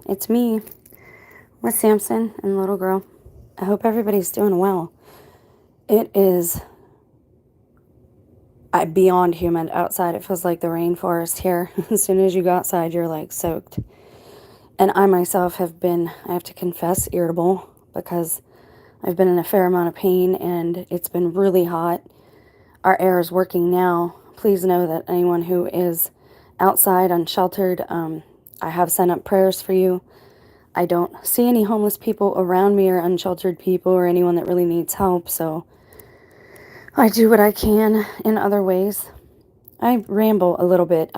It's me with Samson and little girl. I hope everybody's doing well. It is beyond humid outside. It feels like the rainforest here. As soon as you go outside, you're like soaked. And I myself have been, I have to confess, irritable because I've been in a fair amount of pain and it's been really hot. Our air is working now. Please know that anyone who is outside unsheltered, I have sent up prayers for you. I don't see any homeless people around me or unsheltered people or anyone that really needs help, so I do what I can in other ways. I ramble a little bit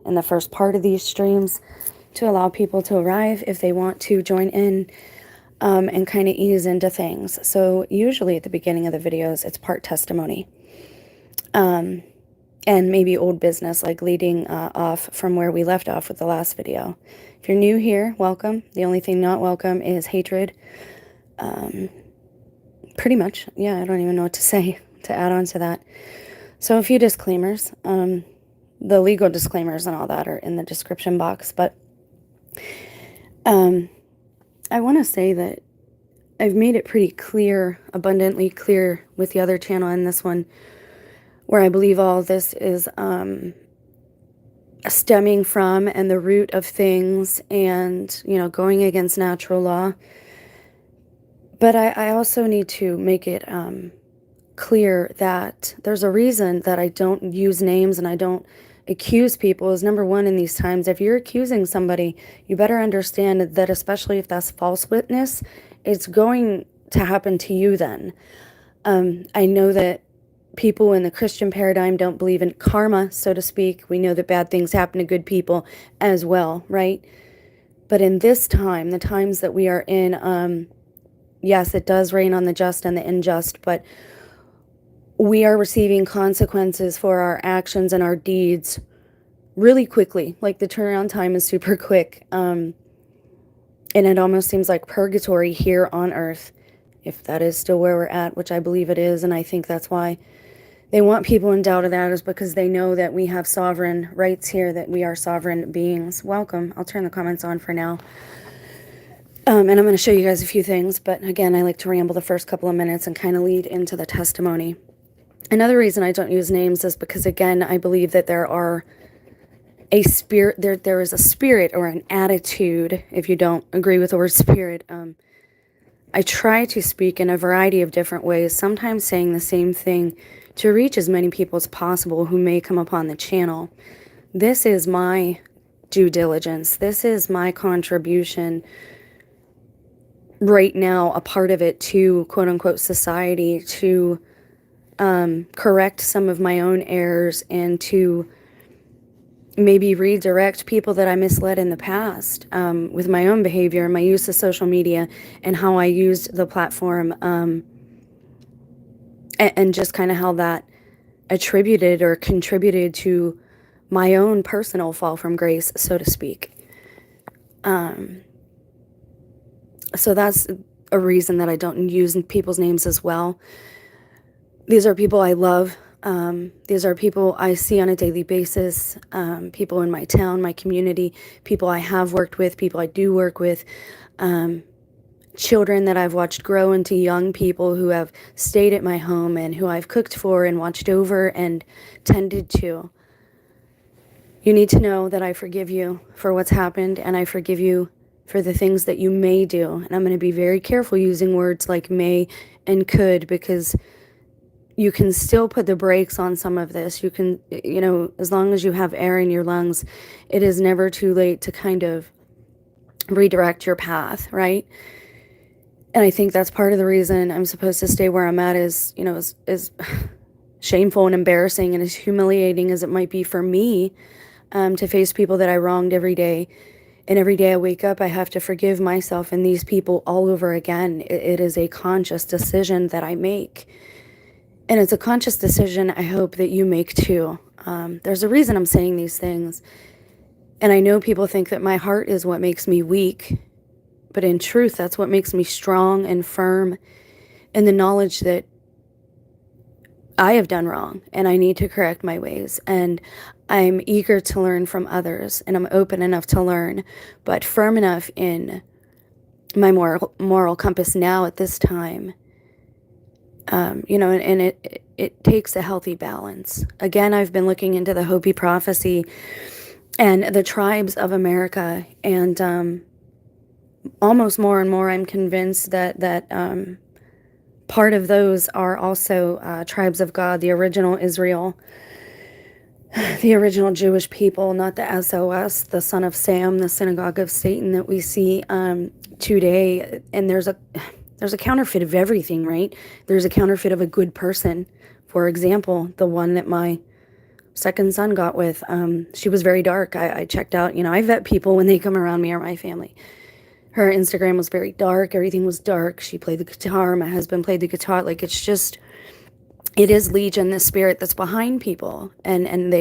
in the first part of these streams to allow people to arrive if they want to join in and kind of ease into things. So usually at the beginning of the videos, it's part testimony and maybe old business, like leading off from where we left off with the last video. If you're new here, welcome. The only thing not welcome is hatred. Pretty much. Yeah, I don't even know what to say to add on to that. So a few disclaimers. The legal disclaimers and all that are in the description box. But I want to say that I've made it pretty clear, abundantly clear with the other channel and this one, where I believe all this is stemming from and the root of things and, going against natural law. But I also need to make it clear that there's a reason that I don't use names and I don't accuse people. Is number one, in these times, if you're accusing somebody, you better understand that, especially if that's false witness, it's going to happen to you then. I know that people in the Christian paradigm don't believe in karma, so to speak. We know that bad things happen to good people as well, right? But in this time, the times that we are in, yes, it does rain on the just and the unjust, but we are receiving consequences for our actions and our deeds really quickly. Like the turnaround time is super quick. And it almost seems like purgatory here on earth, if that is still where we're at, which I believe it is. And I think that's why they want people in doubt of that, is because they know that we have sovereign rights here, that we are sovereign beings. Welcome. I'll turn the comments on for now. And I'm going to show you guys a few things. But again, I like to ramble the first couple of minutes and kind of lead into the testimony. Another reason I don't use names is because, again, I believe that there are a spirit, there is a spirit or an attitude, if you don't agree with the word spirit. I try to speak in a variety of different ways, sometimes saying the same thing to reach as many people as possible who may come upon the channel. This is my due diligence. This is my contribution right now, a part of it, to quote-unquote society, to correct some of my own errors and to maybe redirect people that I misled in the past with my own behavior, my use of social media, and how I used the platform, and just kind of how that attributed or contributed to my own personal fall from grace, so to speak. So that's a reason that I don't use people's names as well. These are people I love. These are people I see on a daily basis, people in my town, my community, people I have worked with, people I do work with, children that I've watched grow into young people who have stayed at my home and who I've cooked for and watched over and tended to. You need to know that I forgive you for what's happened, and I forgive you for the things that you may do. And I'm going to be very careful using words like may and could, because you can still put the brakes on some of this. You can, as long as you have air in your lungs, it is never too late to kind of redirect your path, right? And I think that's part of the reason I'm supposed to stay where I'm at is shameful and embarrassing and as humiliating as it might be for me to face people that I wronged every day. And every day I wake up, I have to forgive myself and these people all over again. It is a conscious decision that I make. And it's a conscious decision I hope that you make too. There's a reason I'm saying these things. And I know people think that my heart is what makes me weak. But in truth, that's what makes me strong and firm. And the knowledge that I have done wrong and I need to correct my ways. And I'm eager to learn from others and I'm open enough to learn, but firm enough in my moral compass now at this time. And it takes a healthy balance. Again, I've been looking into the Hopi prophecy and the tribes of America, and almost more and more I'm convinced that part of those are also tribes of God, the original Israel, the original Jewish people, not the SOS, the son of Sam, the synagogue of Satan that we see today. And there's a counterfeit of everything, right? There's a counterfeit of a good person. For example, the one that my second son got with, she was very dark. I checked out, I vet people when they come around me or my family. Her Instagram was very dark. Everything was dark. She played the guitar. My husband played the guitar. Like, it is Legion, the spirit that's behind people. And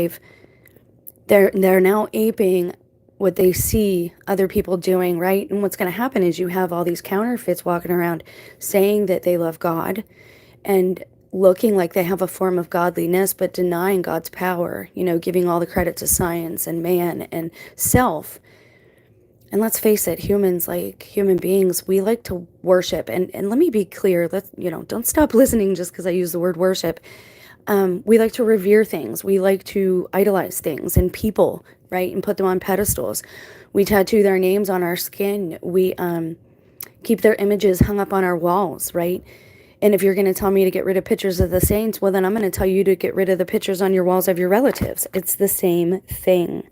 they're now aping what they see other people doing, right? And what's going to happen is you have all these counterfeits walking around saying that they love God and looking like they have a form of godliness, but denying God's power, giving all the credit to science and man and self. And let's face it, humans, like human beings, we like to worship. And let me be clear, don't stop listening just because I use the word worship. We like to revere things. We like to idolize things and people, right? And put them on pedestals. We tattoo their names on our skin. We keep their images hung up on our walls, right? And if you're going to tell me to get rid of pictures of the saints, well, then I'm going to tell you to get rid of the pictures on your walls of your relatives. It's the same thing.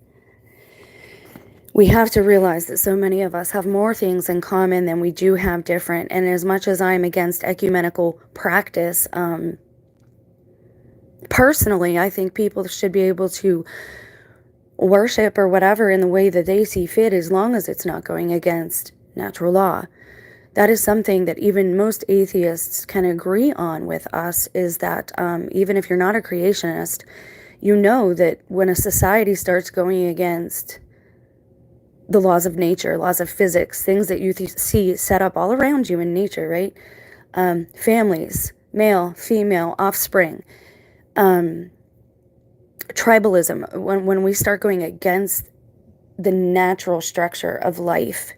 We have to realize that so many of us have more things in common than we do have different. And as much as I'm against ecumenical practice, personally, I think people should be able to worship or whatever in the way that they see fit, as long as it's not going against natural law. That is something that even most atheists can agree on with us, is that even if you're not a creationist, you know that when a society starts going against the laws of nature, laws of physics, things that you see set up all around you in nature, right? Families, male, female, offspring, tribalism, when we start going against the natural structure of life,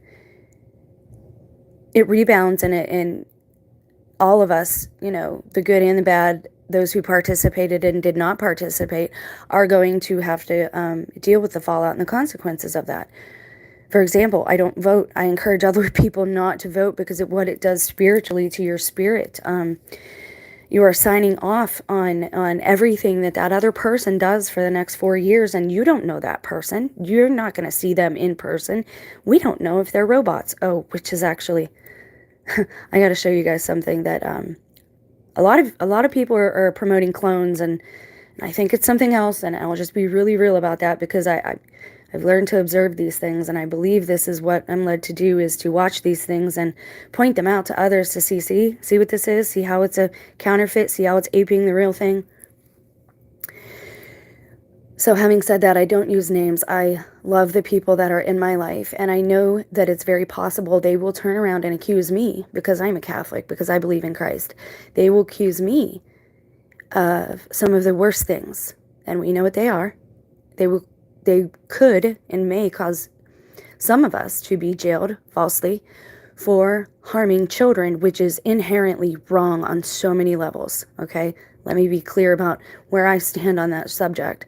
it rebounds in all of us, the good and the bad. Those who participated and did not participate are going to have to deal with the fallout and the consequences of that. For example, I don't vote. I encourage other people not to vote because of what it does spiritually to your spirit. You are signing off on everything that other person does for the next 4 years, and you don't know that person. You're not going to see them in person. We don't know if they're robots. Oh, which is actually, I got to show you guys something that a lot of people are promoting clones, and I think it's something else. And I'll just be really real about that, because I've learned to observe these things, and I believe this is what I'm led to do, is to watch these things and point them out to others to see what this is, see how it's a counterfeit, see how it's aping the real thing. So having said that, I don't use names. I love the people that are in my life, and I know that it's very possible they will turn around and accuse me, because I'm a Catholic, because I believe in Christ. They will accuse me of some of the worst things, and we know what they are. They could and may cause some of us to be jailed falsely for harming children, which is inherently wrong on so many levels, okay? Let me be clear about where I stand on that subject.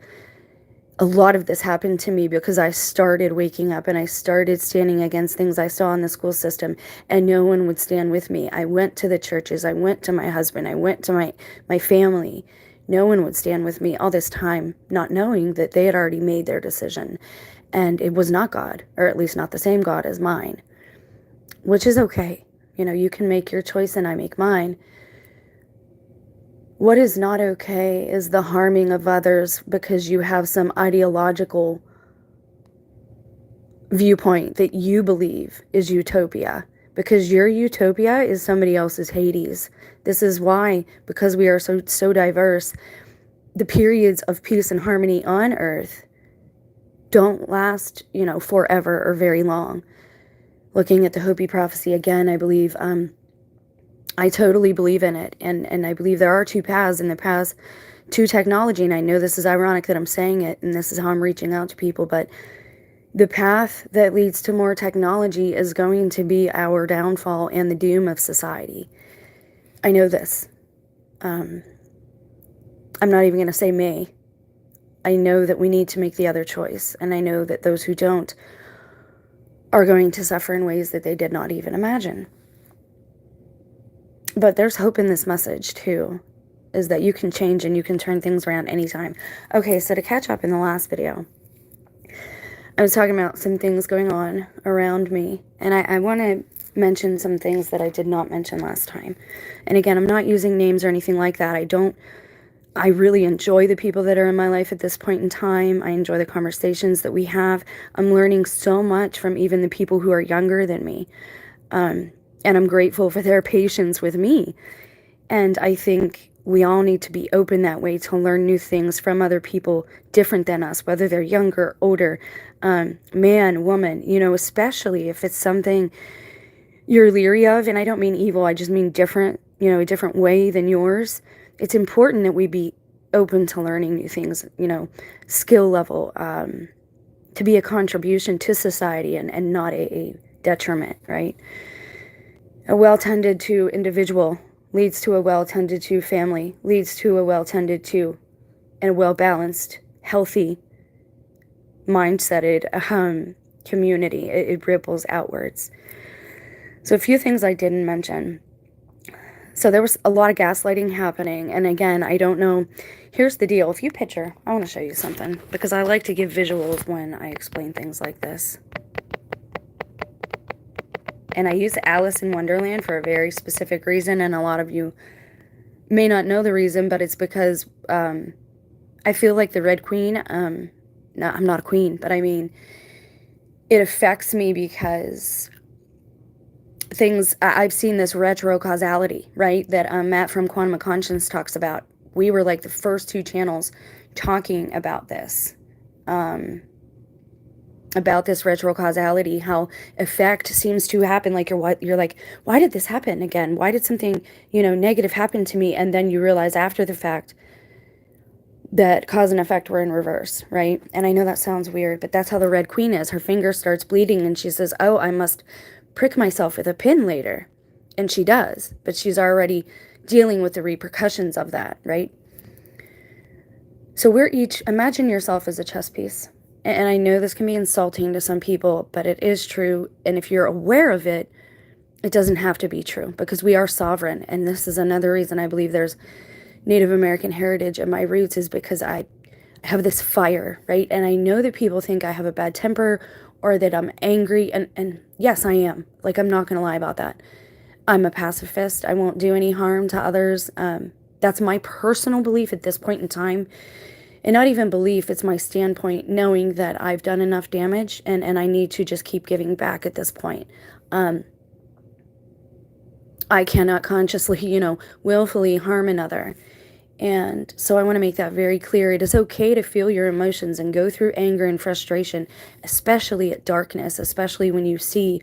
A lot of this happened to me because I started waking up and I started standing against things I saw in the school system, and no one would stand with me. I went to the churches, I went to my husband, I went to my family. No one would stand with me all this time, not knowing that they had already made their decision. And it was not God, or at least not the same God as mine, which is okay. You can make your choice and I make mine. What is not okay is the harming of others because you have some ideological viewpoint that you believe is utopia, because your utopia is somebody else's Hades. This is why, because we are so diverse, the periods of peace and harmony on earth don't last, forever or very long. Looking at the Hopi prophecy again, I believe I totally believe in it. And I believe there are two paths, and the paths to technology. And I know this is ironic that I'm saying it, and this is how I'm reaching out to people, but the path that leads to more technology is going to be our downfall and the doom of society. I know this. I'm not even going to say may. I know that we need to make the other choice. And I know that those who don't are going to suffer in ways that they did not even imagine. But there's hope in this message too, is that you can change and you can turn things around anytime. Okay, so to catch up in the last video, I was talking about some things going on around me, and I want to mention some things that I did not mention last time. And again, I'm not using names or anything like that. I really enjoy the people that are in my life at this point in time. I enjoy the conversations that we have. I'm learning so much from even the people who are younger than me. And I'm grateful for their patience with me. And I think we all need to be open that way to learn new things from other people different than us, whether they're younger, older, man, woman, especially if it's something you're leery of. And I don't mean evil, I just mean different, a different way than yours. It's important that we be open to learning new things, skill level, to be a contribution to society and not a detriment, right? A well-tended to individual leads to a well-tended to family, leads to a well-tended to and a well-balanced, healthy, mindseted community. It ripples outwards. So a few things I didn't mention. So there was a lot of gaslighting happening. And again, I don't know. Here's the deal. If you picture, I want to show you something because I like to give visuals when I explain things like this. And I use Alice in Wonderland for a very specific reason, and a lot of you may not know the reason, but it's because I feel like the Red Queen, no, I'm not a queen, but I mean, it affects me because I've seen this retro causality, right, that Matt from Quantum of Conscience talks about. We were like the first two channels talking about this. About this retro causality, how effect seems to happen. Like you're like, why did this happen again? Why did something, negative happen to me? And then you realize after the fact that cause and effect were in reverse, right? And I know that sounds weird, but that's how the Red Queen is. Her finger starts bleeding and she says, oh, I must prick myself with a pin later. And she does, but she's already dealing with the repercussions of that, right? So imagine yourself as a chess piece. And I know this can be insulting to some people, but it is true. And if you're aware of it, it doesn't have to be true because we are sovereign. And this is another reason I believe there's Native American heritage in my roots, is because I have this fire, right? And I know that people think I have a bad temper or that I'm angry. And yes, I am. Like, I'm not going to lie about that. I'm a pacifist. I won't do any harm to others. That's my personal belief at this point in time. And not even belief, it's my standpoint, knowing that I've done enough damage and I need to just keep giving back at this point. I cannot consciously, willfully harm another. And so I want to make that very clear. It is okay to feel your emotions and go through anger and frustration, especially at darkness, especially when you see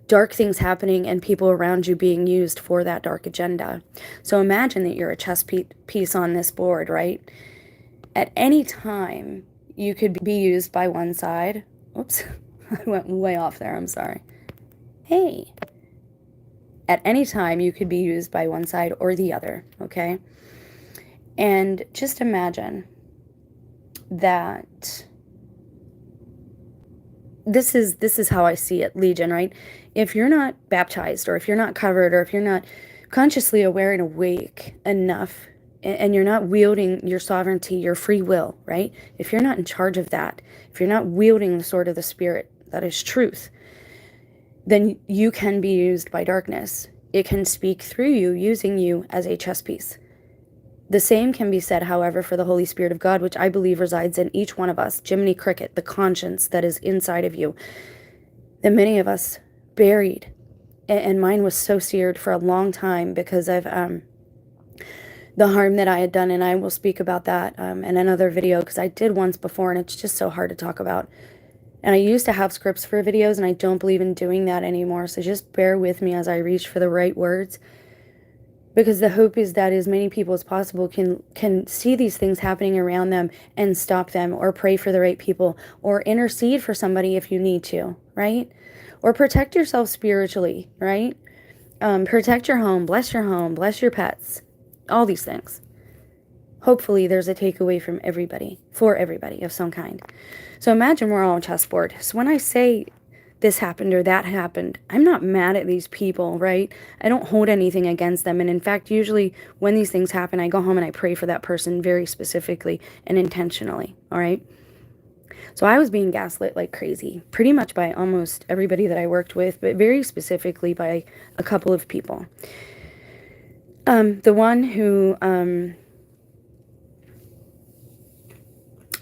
dark things happening and people around you being used for that dark agenda. So imagine that you're a chess piece on this board, right? At any time, you could be used by one side. Oops, I went way off there, I'm sorry. Hey. At any time, you could be used by one side or the other, okay? And just imagine that this is how I see it, Legion, right? If you're not baptized, or if you're not covered, or if you're not consciously aware and awake enough, and you're not wielding your sovereignty, your free will, right? If you're not in charge of that, if you're not wielding the sword of the Spirit, that is truth, then you can be used by darkness. It can speak through you, using you as a chess piece. The same can be said, however, for the Holy Spirit of God, which I believe resides in each one of us, Jiminy Cricket, the conscience that is inside of you, that many of us buried. And mine was so seared for a long time because of the harm that I had done, and I will speak about that in another video, because I did once before, and it's just so hard to talk about. And I used to have scripts for videos, and I don't believe in doing that anymore, so just bear with me as I reach for the right words. because the hope is that as many people as possible can see these things happening around them and stop them, or pray for the right people, or intercede for somebody if you need to, right? Or protect yourself spiritually, right? Protect your home, bless your pets, all these things. Hopefully there's a takeaway from everybody, for everybody of some kind. So imagine we're all on a chessboard. So when I say this happened or that happened, I'm not mad at these people, right? I don't hold anything against them. And in fact, usually when these things happen, I go home and I pray for that person very specifically and intentionally, all right? So I was being gaslit like crazy, pretty much by almost everybody that I worked with, but very specifically by a couple of people. The one who,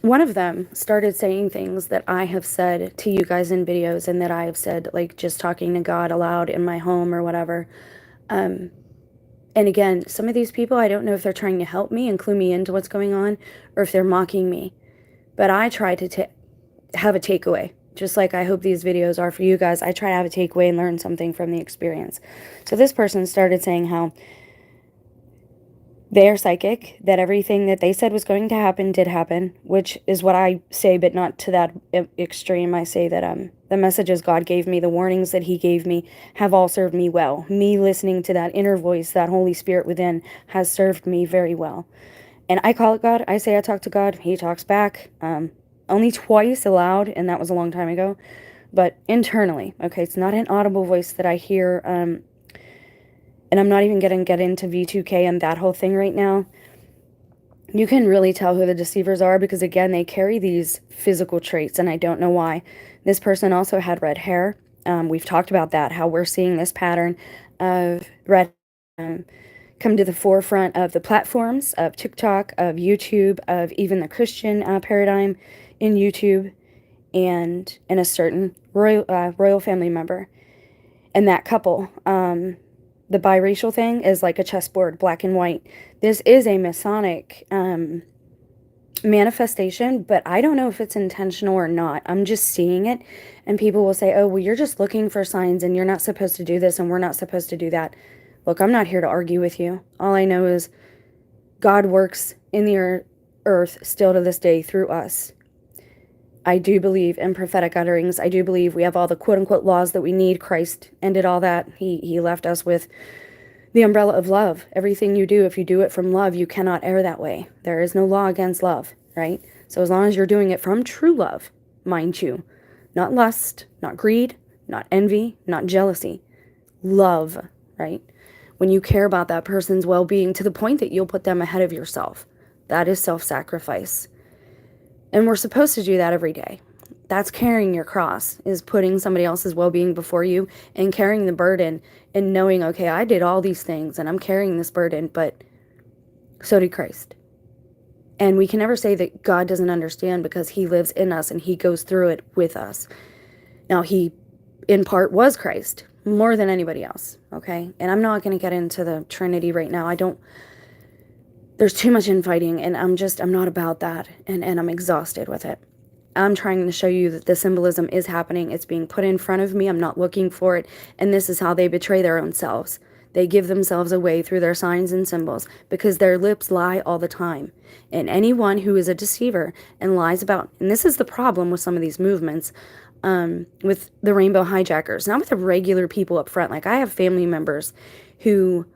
one of them started saying things that I have said to you guys in videos, and that I have said, like, just talking to God aloud in my home or whatever. And again, some of these people, I don't know if they're trying to help me and clue me into what's going on, or if they're mocking me. But I try to have a takeaway, just like I hope these videos are for you guys. I try to have a takeaway and learn something from the experience. So this person started saying how they are psychic, that everything that they said was going to happen did happen, which is what I say, but not to that extreme. I say that the messages God gave me, the warnings that he gave me, have all served me well. Me listening to that inner voice, that Holy Spirit within, has served me very well. And I call it God. I say I talk to God. He talks back. Only twice aloud, and that was a long time ago. But internally, okay, it's not an audible voice that I hear. And I'm not even going to get into V2K and that whole thing right now. You can really tell who the deceivers are because, again, they carry these physical traits, and I don't know why. This person also had red hair. We've talked about that, how we're seeing this pattern of red come to the forefront of the platforms, of TikTok, of YouTube, of even the Christian paradigm in YouTube, and in a certain royal family member. And that couple, the biracial thing is like a chessboard, black and white. This is a Masonic manifestation, but I don't know if it's intentional or not. I'm just seeing it, and people will say, oh, well, you're just looking for signs, and you're not supposed to do this, and we're not supposed to do that. Look, I'm not here to argue with you. All I know is God works in the earth still to this day through us. I do believe in prophetic utterings. I do believe we have all the quote-unquote laws that we need. Christ ended all that. He left us with the umbrella of love. Everything you do, if you do it from love, you cannot err that way. There is no law against love, right? So as long as you're doing it from true love, mind you, not lust, not greed, not envy, not jealousy, love, right? When you care about that person's well-being to the point that you'll put them ahead of yourself, that is self-sacrifice. And we're supposed to do that every day. That's carrying your cross, is putting somebody else's well-being before you and carrying the burden and knowing, okay, I did all these things and I'm carrying this burden, but so did Christ. And we can never say that God doesn't understand, because he lives in us and he goes through it with us. Now, he, in part, was Christ more than anybody else, okay? And I'm not going to get into the Trinity right now. There's too much infighting, and I'm not about that, and I'm exhausted with it. I'm trying to show you that the symbolism is happening. It's being put in front of me. I'm not looking for it, and this is how they betray their own selves. They give themselves away through their signs and symbols, because their lips lie all the time. And anyone who is a deceiver and lies about, and this is the problem with some of these movements, with the rainbow hijackers, not with the regular people up front. Like, I have family members who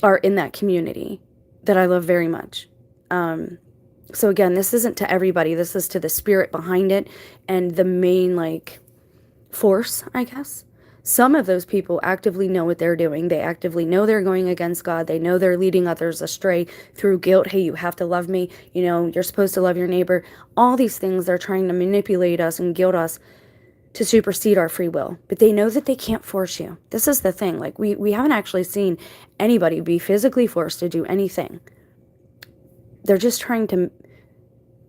are in that community that I love very much. So again, this isn't to everybody. This is to the spirit behind it and the main, like, force, I guess. Some of those people actively know what they're doing. They actively know they're going against God. They know they're leading others astray through guilt. Hey, you have to love me. You know, you're supposed to love your neighbor. All these things, they're trying to manipulate us and guilt us to supersede our free will. But they know that they can't force you. This is the thing. Like, we haven't actually seen anybody be physically forced to do anything. They're just trying to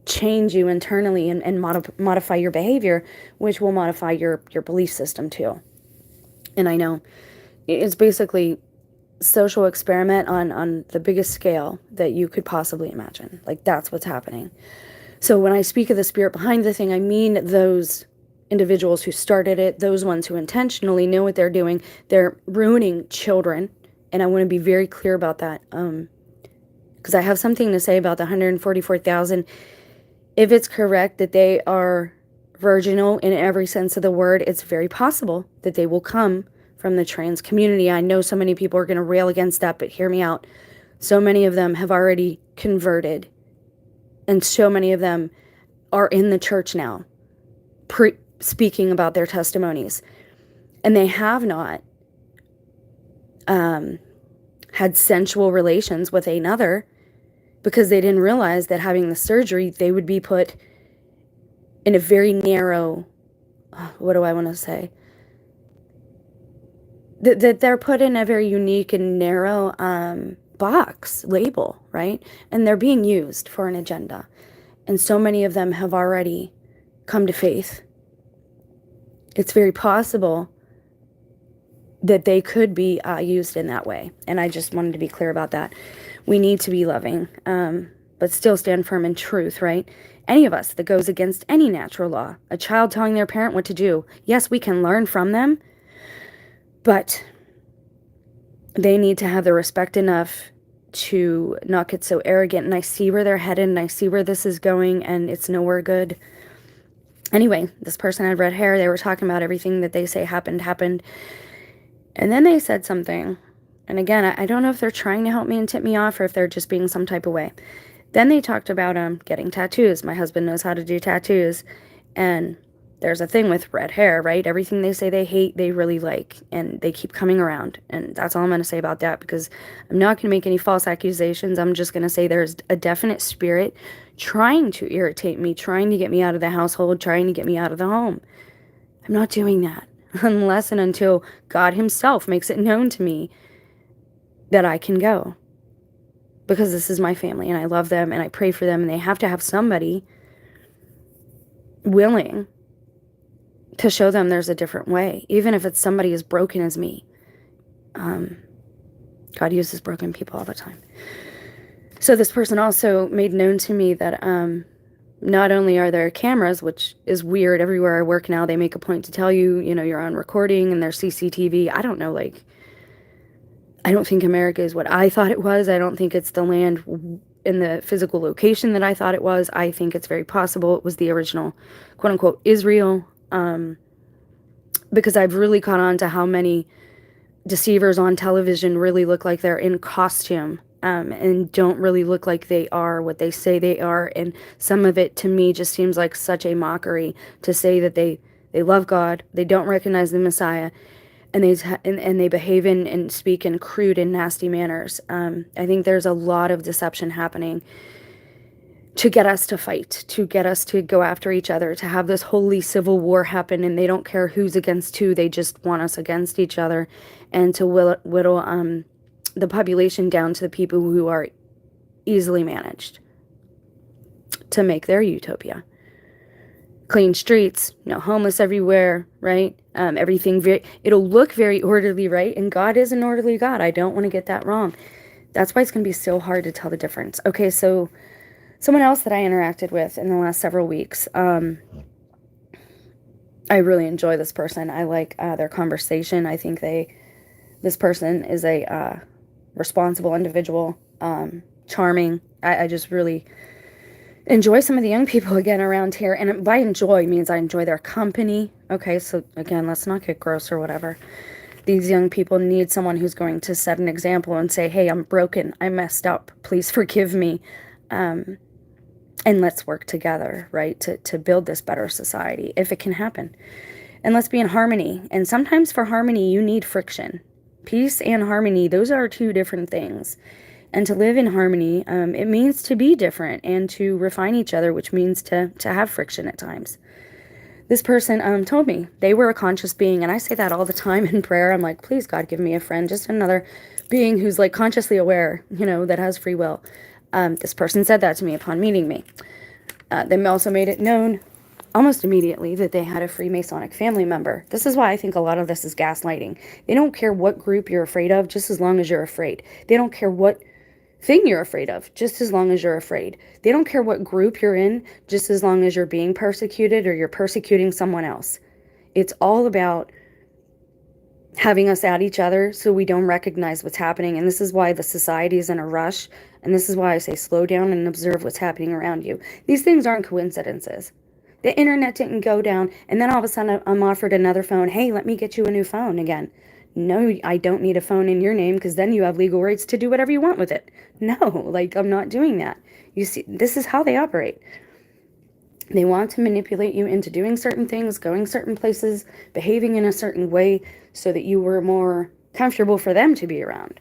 change you internally and modify your behavior, which will modify your belief system too. And I know it's basically social experiment on the biggest scale that you could possibly imagine. Like, that's what's happening. So when I speak of the spirit behind the thing, I mean those individuals who started it, those ones who intentionally know what they're doing. They're ruining children And I want to be very clear about that. Because I have something to say about the 144,000. If it's correct that they are virginal in every sense of the word, it's very possible that they will come from the trans community. I know so many people are going to rail against that, but hear me out. So many of them have already converted, and so many of them are in the church now, speaking about their testimonies. And they have not had sensual relations with another, because they didn't realize that having the surgery, they would be put in a very narrow, what do I want to say? That they're put in a very unique and narrow box, label, right? And they're being used for an agenda. And so many of them have already come to faith. It's very possible that they could be used in that way. And I just wanted to be clear about that. We need to be loving, but still stand firm in truth, right? Any of us that goes against any natural law, a child telling their parent what to do, yes, we can learn from them, but they need to have the respect enough to not get so arrogant. And I see where they're headed, and I see where this is going, and it's nowhere good. Anyway, this person had red hair. They were talking about everything that they say happened. And then they said something. And again, I don't know if they're trying to help me and tip me off, or if they're just being some type of way. Then they talked about getting tattoos. My husband knows how to do tattoos. And there's a thing with red hair, right? Everything they say they hate, they really like. And they keep coming around. And that's all I'm going to say about that, because I'm not going to make any false accusations. I'm just going to say there's a definite spirit trying to irritate me, trying to get me out of the household, trying to get me out of the home. I'm not doing that unless and until God himself makes it known to me that I can go. Because this is my family, and I love them, and I pray for them, and they have to have somebody willing to show them there's a different way, even if it's somebody as broken as me. God uses broken people all the time. So this person also made known to me that not only are there cameras, which is weird, everywhere I work now, they make a point to tell you, you're on recording, and there's CCTV. I don't know, I don't think America is what I thought it was. I don't think it's the land in the physical location that I thought it was. I think it's very possible it was the original, quote unquote, Israel. Because I've really caught on to how many deceivers on television really look like they're in costume, and don't really look like they are what they say they are. And some of it, to me, just seems like such a mockery to say that they love God, they don't recognize the Messiah, and they behave and speak in crude and nasty manners. I think there's a lot of deception happening to get us to fight, to get us to go after each other, to have this holy civil war happen, and they don't care who's against who. They just want us against each other, and to whittle the population down to the people who are easily managed to make their utopia. Clean streets, no homeless everywhere, right? Everything it'll look very orderly, right? And God is an orderly God. I don't want to get that wrong. That's why it's going to be so hard to tell the difference. Okay, so someone else that I interacted with in the last several weeks, I really enjoy this person. I like their conversation. I think this person is a responsible individual, charming. I just really enjoy some of the young people again around here. And by enjoy means I enjoy their company. Okay, so again, let's not get gross or whatever. These young people need someone who's going to set an example and say, hey, I'm broken. I messed up. Please forgive me. And let's work together, right, to build this better society, if it can happen. And let's be in harmony. And sometimes for harmony, you need friction. Peace and harmony, those are two different things. And to live in harmony, it means to be different and to refine each other, which means to have friction at times. This person told me they were a conscious being, and I say that all the time in prayer. I'm like, please, God, give me a friend, just another being who's like consciously aware, that has free will. This person said that to me upon meeting me. They also made it known almost immediately that they had a Freemasonic family member. This is why I think a lot of this is gaslighting. They don't care what group you're afraid of, just as long as you're afraid. They don't care what thing you're afraid of, just as long as you're afraid. They don't care what group you're in, just as long as you're being persecuted or you're persecuting someone else. It's all about having us at each other so we don't recognize what's happening. And this is why the society is in a rush. And this is why I say slow down and observe what's happening around you. These things aren't coincidences. The internet didn't go down and then all of a sudden I'm offered another phone. Hey, let me get you a new phone again. No, I don't need a phone in your name because then you have legal rights to do whatever you want with it. No, like I'm not doing that. You see, this is how they operate. They want to manipulate you into doing certain things, going certain places, behaving in a certain way so that you were more comfortable for them to be around.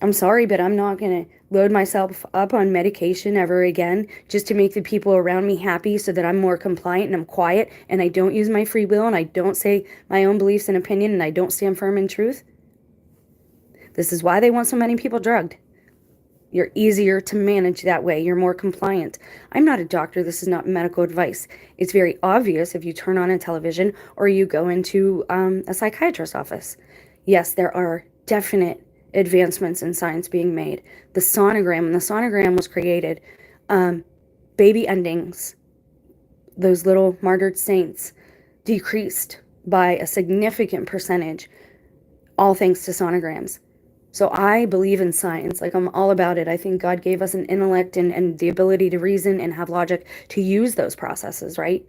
I'm sorry, but I'm not going to load myself up on medication ever again just to make the people around me happy so that I'm more compliant and I'm quiet and I don't use my free will and I don't say my own beliefs and opinion and I don't stand firm in truth. This is why they want so many people drugged. You're easier to manage that way. You're more compliant. I'm not a doctor. This is not medical advice. It's very obvious if you turn on a television or you go into a psychiatrist's office. Yes, there are definite advancements in science being made. The sonogram, when the sonogram was created, baby endings, those little martyred saints, decreased by a significant percentage, all thanks to sonograms. So I believe in science. Like, I'm all about it. I think God gave us an intellect and the ability to reason and have logic to use those processes, right?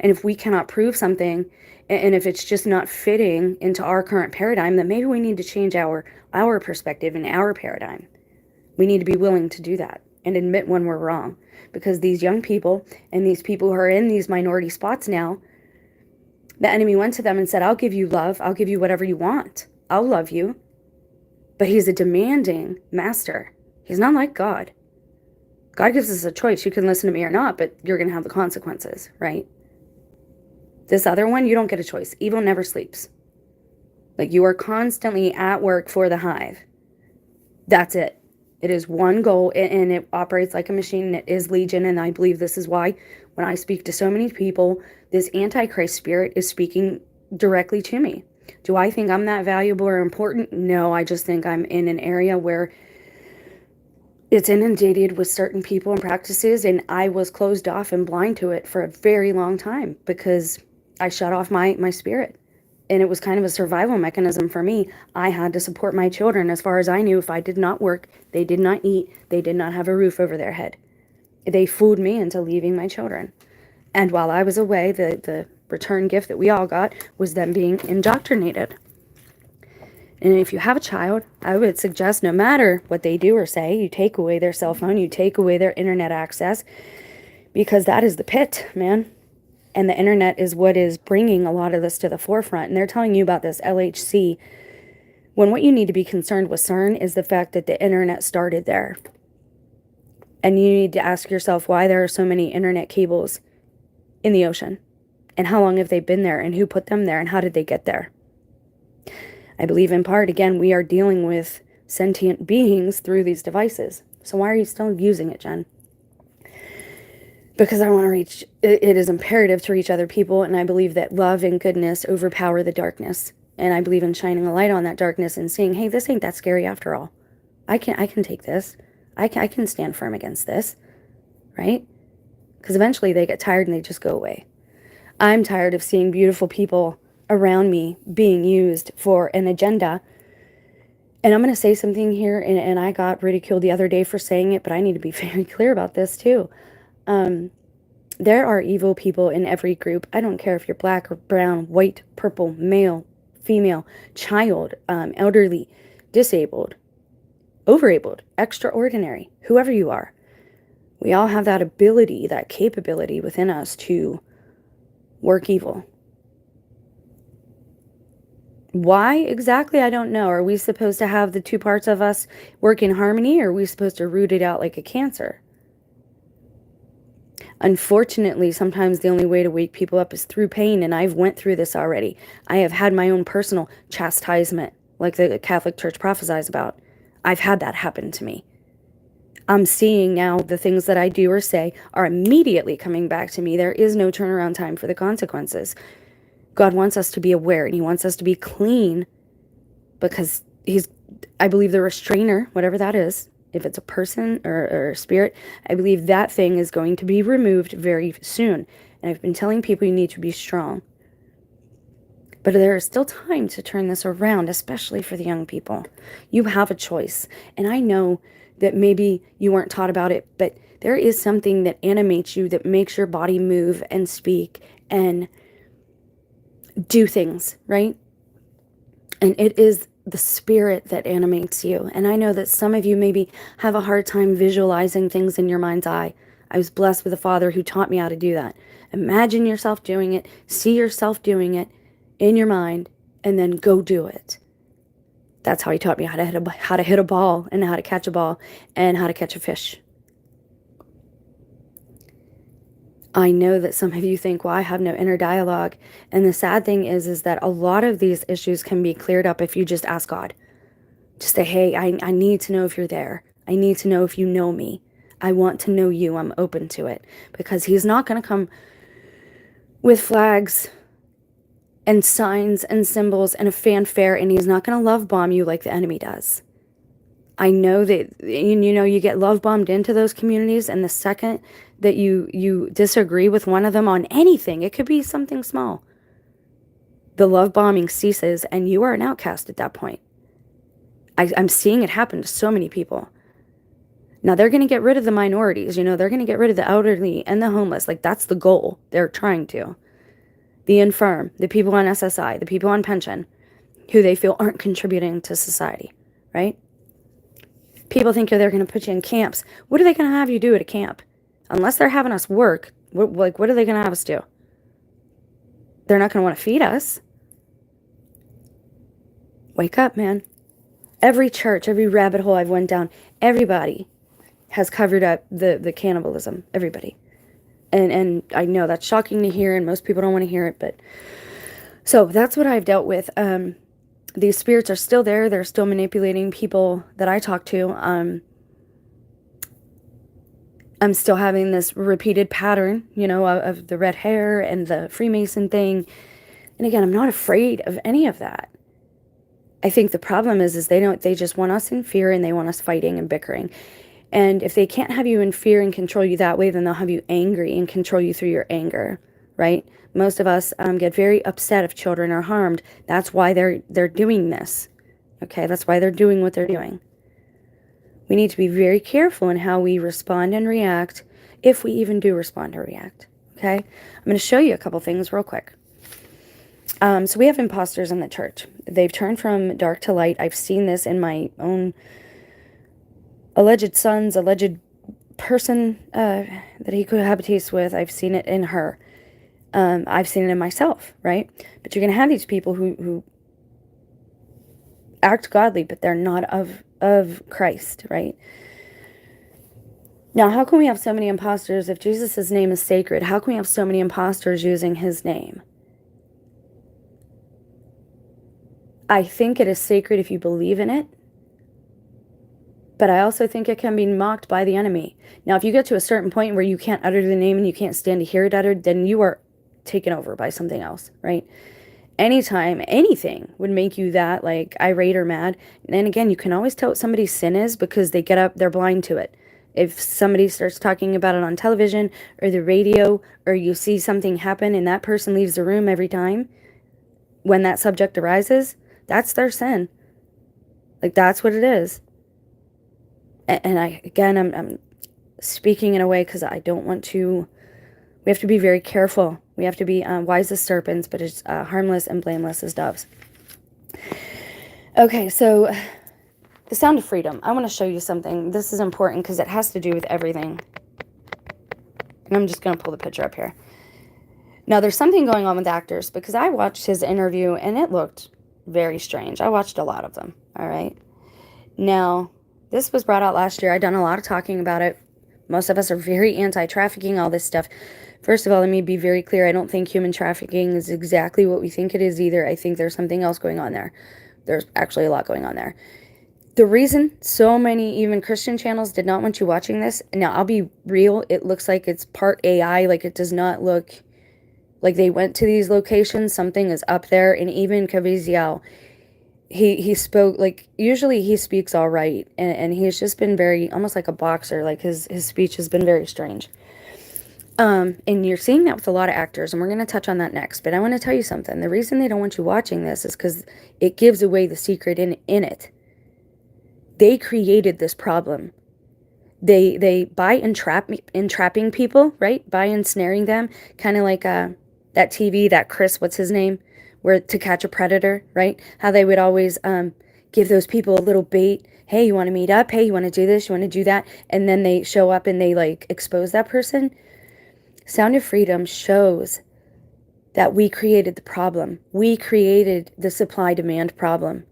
And if we cannot prove something, and if it's just not fitting into our current paradigm, then maybe we need to change our perspective and our paradigm. We need to be willing to do that and admit when we're wrong. Because these young people and these people who are in these minority spots now, the enemy went to them and said, I'll give you love. I'll give you whatever you want. I'll love you. But he's a demanding master. He's not like God. God gives us a choice. You can listen to me or not, but you're going to have the consequences, right? This other one, you don't get a choice. Evil never sleeps. Like, you are constantly at work for the hive. That's it. It is one goal, and it operates like a machine, and it is legion, and I believe this is why when I speak to so many people, this Antichrist spirit is speaking directly to me. Do I think I'm that valuable or important? No, I just think I'm in an area where it's inundated with certain people and practices, and I was closed off and blind to it for a very long time because I shut off my spirit. And it was kind of a survival mechanism for me. I had to support my children. As far as I knew, if I did not work, they did not eat, they did not have a roof over their head. They fooled me into leaving my children. And while I was away, the return gift that we all got was them being indoctrinated. And if you have a child, I would suggest no matter what they do or say, you take away their cell phone, you take away their internet access, because that is the pit, man. And the internet is what is bringing a lot of this to the forefront. And they're telling you about this LHC, when what you need to be concerned with CERN is the fact that the internet started there. And you need to ask yourself why there are so many internet cables in the ocean. And how long have they been there? And who put them there? And how did they get there? I believe in part, again, we are dealing with sentient beings through these devices. So why are you still using it, Jen? Because I want to reach, it is imperative to reach other people, and I believe that love and goodness overpower the darkness. And I believe in shining a light on that darkness and saying, hey, this ain't that scary after all. I can take this. I can stand firm against this, right? Because eventually they get tired and they just go away. I'm tired of seeing beautiful people around me being used for an agenda. And I'm going to say something here, and I got ridiculed the other day for saying it, but I need to be very clear about this too. There are evil people in every group. I don't care if you're black or brown, white, purple, male, female, child, elderly, disabled, overabled, extraordinary, whoever you are. We all have that ability, that capability within us to work evil. Why exactly? I don't know. Are we supposed to have the two parts of us work in harmony, or are we supposed to root it out like a cancer? Unfortunately, sometimes the only way to wake people up is through pain, and I've went through this already. I have had my own personal chastisement, like the Catholic Church prophesies about. I've had that happen to me. I'm seeing now the things that I do or say are immediately coming back to me. There is no turnaround time for the consequences. God wants us to be aware, and he wants us to be clean, because he's, I believe, the restrainer, whatever that is. If it's a person or a spirit, I believe that thing is going to be removed very soon. And I've been telling people you need to be strong. But there is still time to turn this around, especially for the young people. You have a choice. And I know that maybe you weren't taught about it, but there is something that animates you, that makes your body move and speak and do things, right? And it is the spirit that animates you. And I know that some of you maybe have a hard time visualizing things in your mind's eye. I was blessed with a father who taught me how to do that. Imagine yourself doing it, see yourself doing it in your mind, and then go do it. That's how he taught me how to hit a ball, and how to catch a ball, and how to catch a fish. I know that some of you think, well, I have no inner dialogue. And the sad thing is that a lot of these issues can be cleared up if you just ask God. Just say, hey, I need to know if you're there. I need to know if you know me. I want to know you. I'm open to it. Because he's not going to come with flags and signs and symbols and a fanfare, and he's not going to love bomb you like the enemy does. I know that, you get love bombed into those communities, and the second that you disagree with one of them on anything, it could be something small, the love bombing ceases, and you are an outcast at that point. I'm seeing it happen to so many people. Now, they're going to get rid of the minorities, they're going to get rid of the elderly and the homeless. Like, that's the goal. They're trying to. The infirm, the people on SSI, the people on pension, who they feel aren't contributing to society, right? People think they're going to put you in camps. What are they going to have you do at a camp? Unless they're having us work, what are they going to have us do? They're not going to want to feed us. Wake up, man. Every church, every rabbit hole I've went down, everybody has covered up the cannibalism. Everybody. And I know that's shocking to hear, and most people don't want to hear it, but so that's what I've dealt with. These spirits are still there. They're still manipulating people that I talk to. I'm still having this repeated pattern, of the red hair and the Freemason thing. And again, I'm not afraid of any of that. I think the problem is they just want us in fear, and they want us fighting and bickering. And if they can't have you in fear and control you that way, then they'll have you angry and control you through your anger, right? Most of us get very upset if children are harmed. That's why they're doing this. Okay, that's why they're doing what they're doing. We need to be very careful in how we respond and react, if we even do respond or react. Okay, I'm going to show you a couple things real quick. So we have imposters in the church. They've turned from dark to light. I've seen this in my own alleged son's alleged person that he cohabitates with. I've seen it in her. I've seen it in myself, right? But you're going to have these people who act godly, but they're not of Christ, right? Now, how can we have so many imposters if Jesus' name is sacred? How can we have so many imposters using his name? I think it is sacred if you believe in it, but I also think it can be mocked by the enemy. Now, if you get to a certain point where you can't utter the name and you can't stand to hear it uttered, then you are taken over by something else, right? Anytime anything would make you that like irate or mad, and again, you can always tell what somebody's sin is because they get up, they're blind to it. If somebody starts talking about it on television or the radio, or you see something happen and that person leaves the room every time when that subject arises, that's their sin. Like, that's what it is. And I'm speaking in a way because I don't want to. We have to be very careful. We have to be wise as serpents, but it's harmless and blameless as doves. Okay, so the sound of freedom. I want to show you something. This is important because it has to do with everything. And I'm just going to pull the picture up here. Now, there's something going on with actors because I watched his interview and it looked very strange. I watched a lot of them, all right? Now, this was brought out last year. I've done a lot of talking about it. Most of us are very anti-trafficking, all this stuff. First of all, let me be very clear. I don't think human trafficking is exactly what we think it is either. I think there's something else going on there. There's actually a lot going on there. The reason so many, even Christian channels, did not want you watching this, now I'll be real, it looks like it's part AI. Like, it does not look like they went to these locations. Something is up there. And even Caviezel, he spoke, like, usually he speaks all right. And he's just been very, almost like a boxer. Like, his speech has been very strange. And you're seeing that with a lot of actors, and we're going to touch on that next. But I want to tell you something. The reason they don't want you watching this is because it gives away the secret in it. They created this problem. They by entrapping people, right? By ensnaring them, kind of like that TV, that Chris, what's his name, where To Catch a Predator, right? How they would always give those people a little bait. Hey, you want to meet up? Hey, you want to do this? You want to do that? And then they show up and they like expose that person. Sound of Freedom shows that we created the problem. We created the supply-demand problem.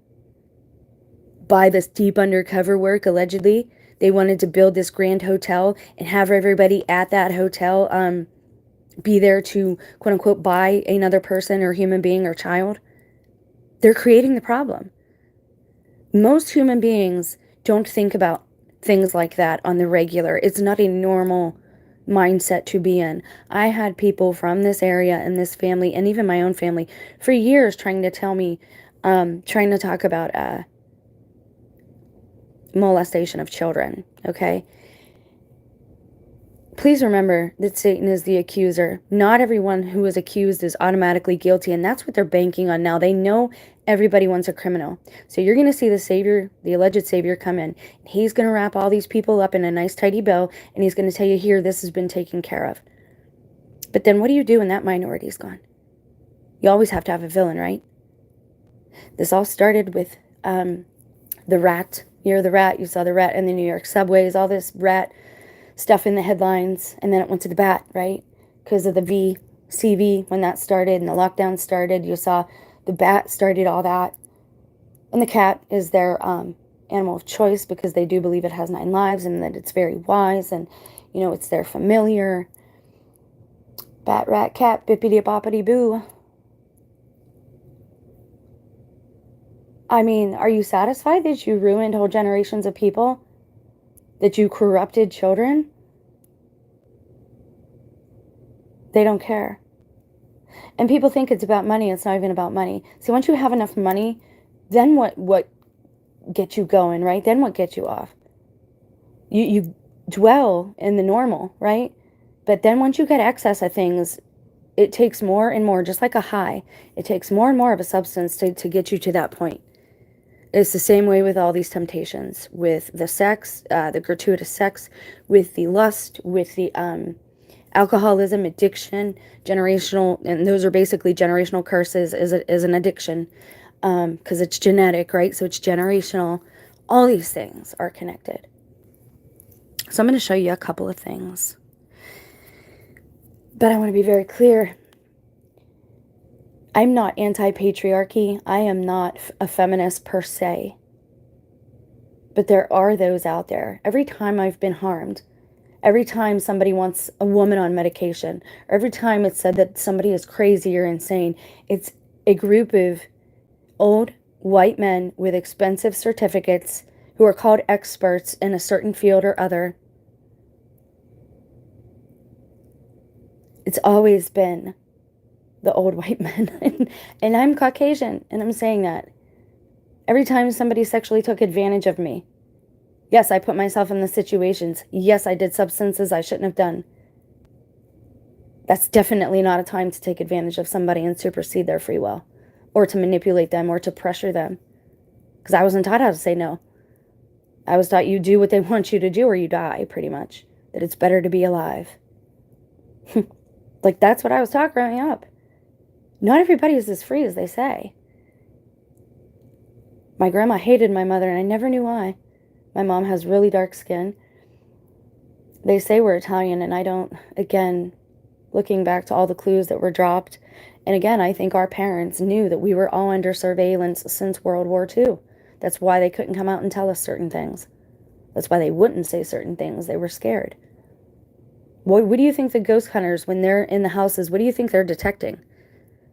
By this deep undercover work, allegedly, they wanted to build this grand hotel and have everybody at that hotel be there to, quote-unquote, buy another person or human being or child. They're creating the problem. Most human beings don't think about things like that on the regular. It's not a normal mindset to be in. I had people from this area and this family and even my own family for years trying to tell me, trying to talk about molestation of children, okay? Please remember that Satan is the accuser. Not everyone who is accused is automatically guilty, and that's what they're banking on now. They know everybody wants a criminal. So you're going to see the Savior, the alleged Savior, come in. He's going to wrap all these people up in a nice tidy bow, and he's going to tell you, here, this has been taken care of. But then what do you do when that minority's gone? You always have to have a villain, right? This all started with the rat. You're the rat. You saw the rat in the New York subways, all this rat stuff in the headlines, and then it went to the bat, right? Because of the CV, when that started and the lockdown started, you saw the bat started all that. And the cat is their animal of choice because they do believe it has 9 lives and that it's very wise and, you know, it's their familiar. Bat, rat, cat, bippity boppity boo. I mean, are you satisfied that you ruined whole generations of people? That you corrupted children? They don't care. And people think it's about money. It's not even about money. See, once you have enough money, then what gets you going, right? Then what gets you off? You dwell in the normal, right? But then once you get excess of things, it takes more and more, just like a high. It takes more and more of a substance to get you to that point. It's the same way with all these temptations, with the sex, the gratuitous sex, with the lust, with the alcoholism, addiction, generational, and those are basically generational curses is an addiction because it's genetic, right? So it's generational. All these things are connected. So I'm going to show you a couple of things. But I want to be very clear. I'm not anti-patriarchy. I am not a feminist per se. But there are those out there. Every time I've been harmed, every time somebody wants a woman on medication, or every time it's said that somebody is crazy or insane, it's a group of old white men with expensive certificates who are called experts in a certain field or other. It's always been the old white men. And I'm Caucasian, and I'm saying that. Every time somebody sexually took advantage of me, yes, I put myself in the situations. Yes, I did substances I shouldn't have done. That's definitely not a time to take advantage of somebody and supersede their free will, or to manipulate them, or to pressure them. Because I wasn't taught how to say no. I was taught you do what they want you to do or you die, pretty much. That it's better to be alive. Like, that's what I was taught growing up. Not everybody is as free as they say. My grandma hated my mother, and I never knew why. My mom has really dark skin. They say we're Italian, and I don't, again, looking back to all the clues that were dropped. And again, I think our parents knew that we were all under surveillance since World War II. That's why they couldn't come out and tell us certain things. That's why they wouldn't say certain things. They were scared. What do you think the ghost hunters, when they're in the houses, what do you think they're detecting?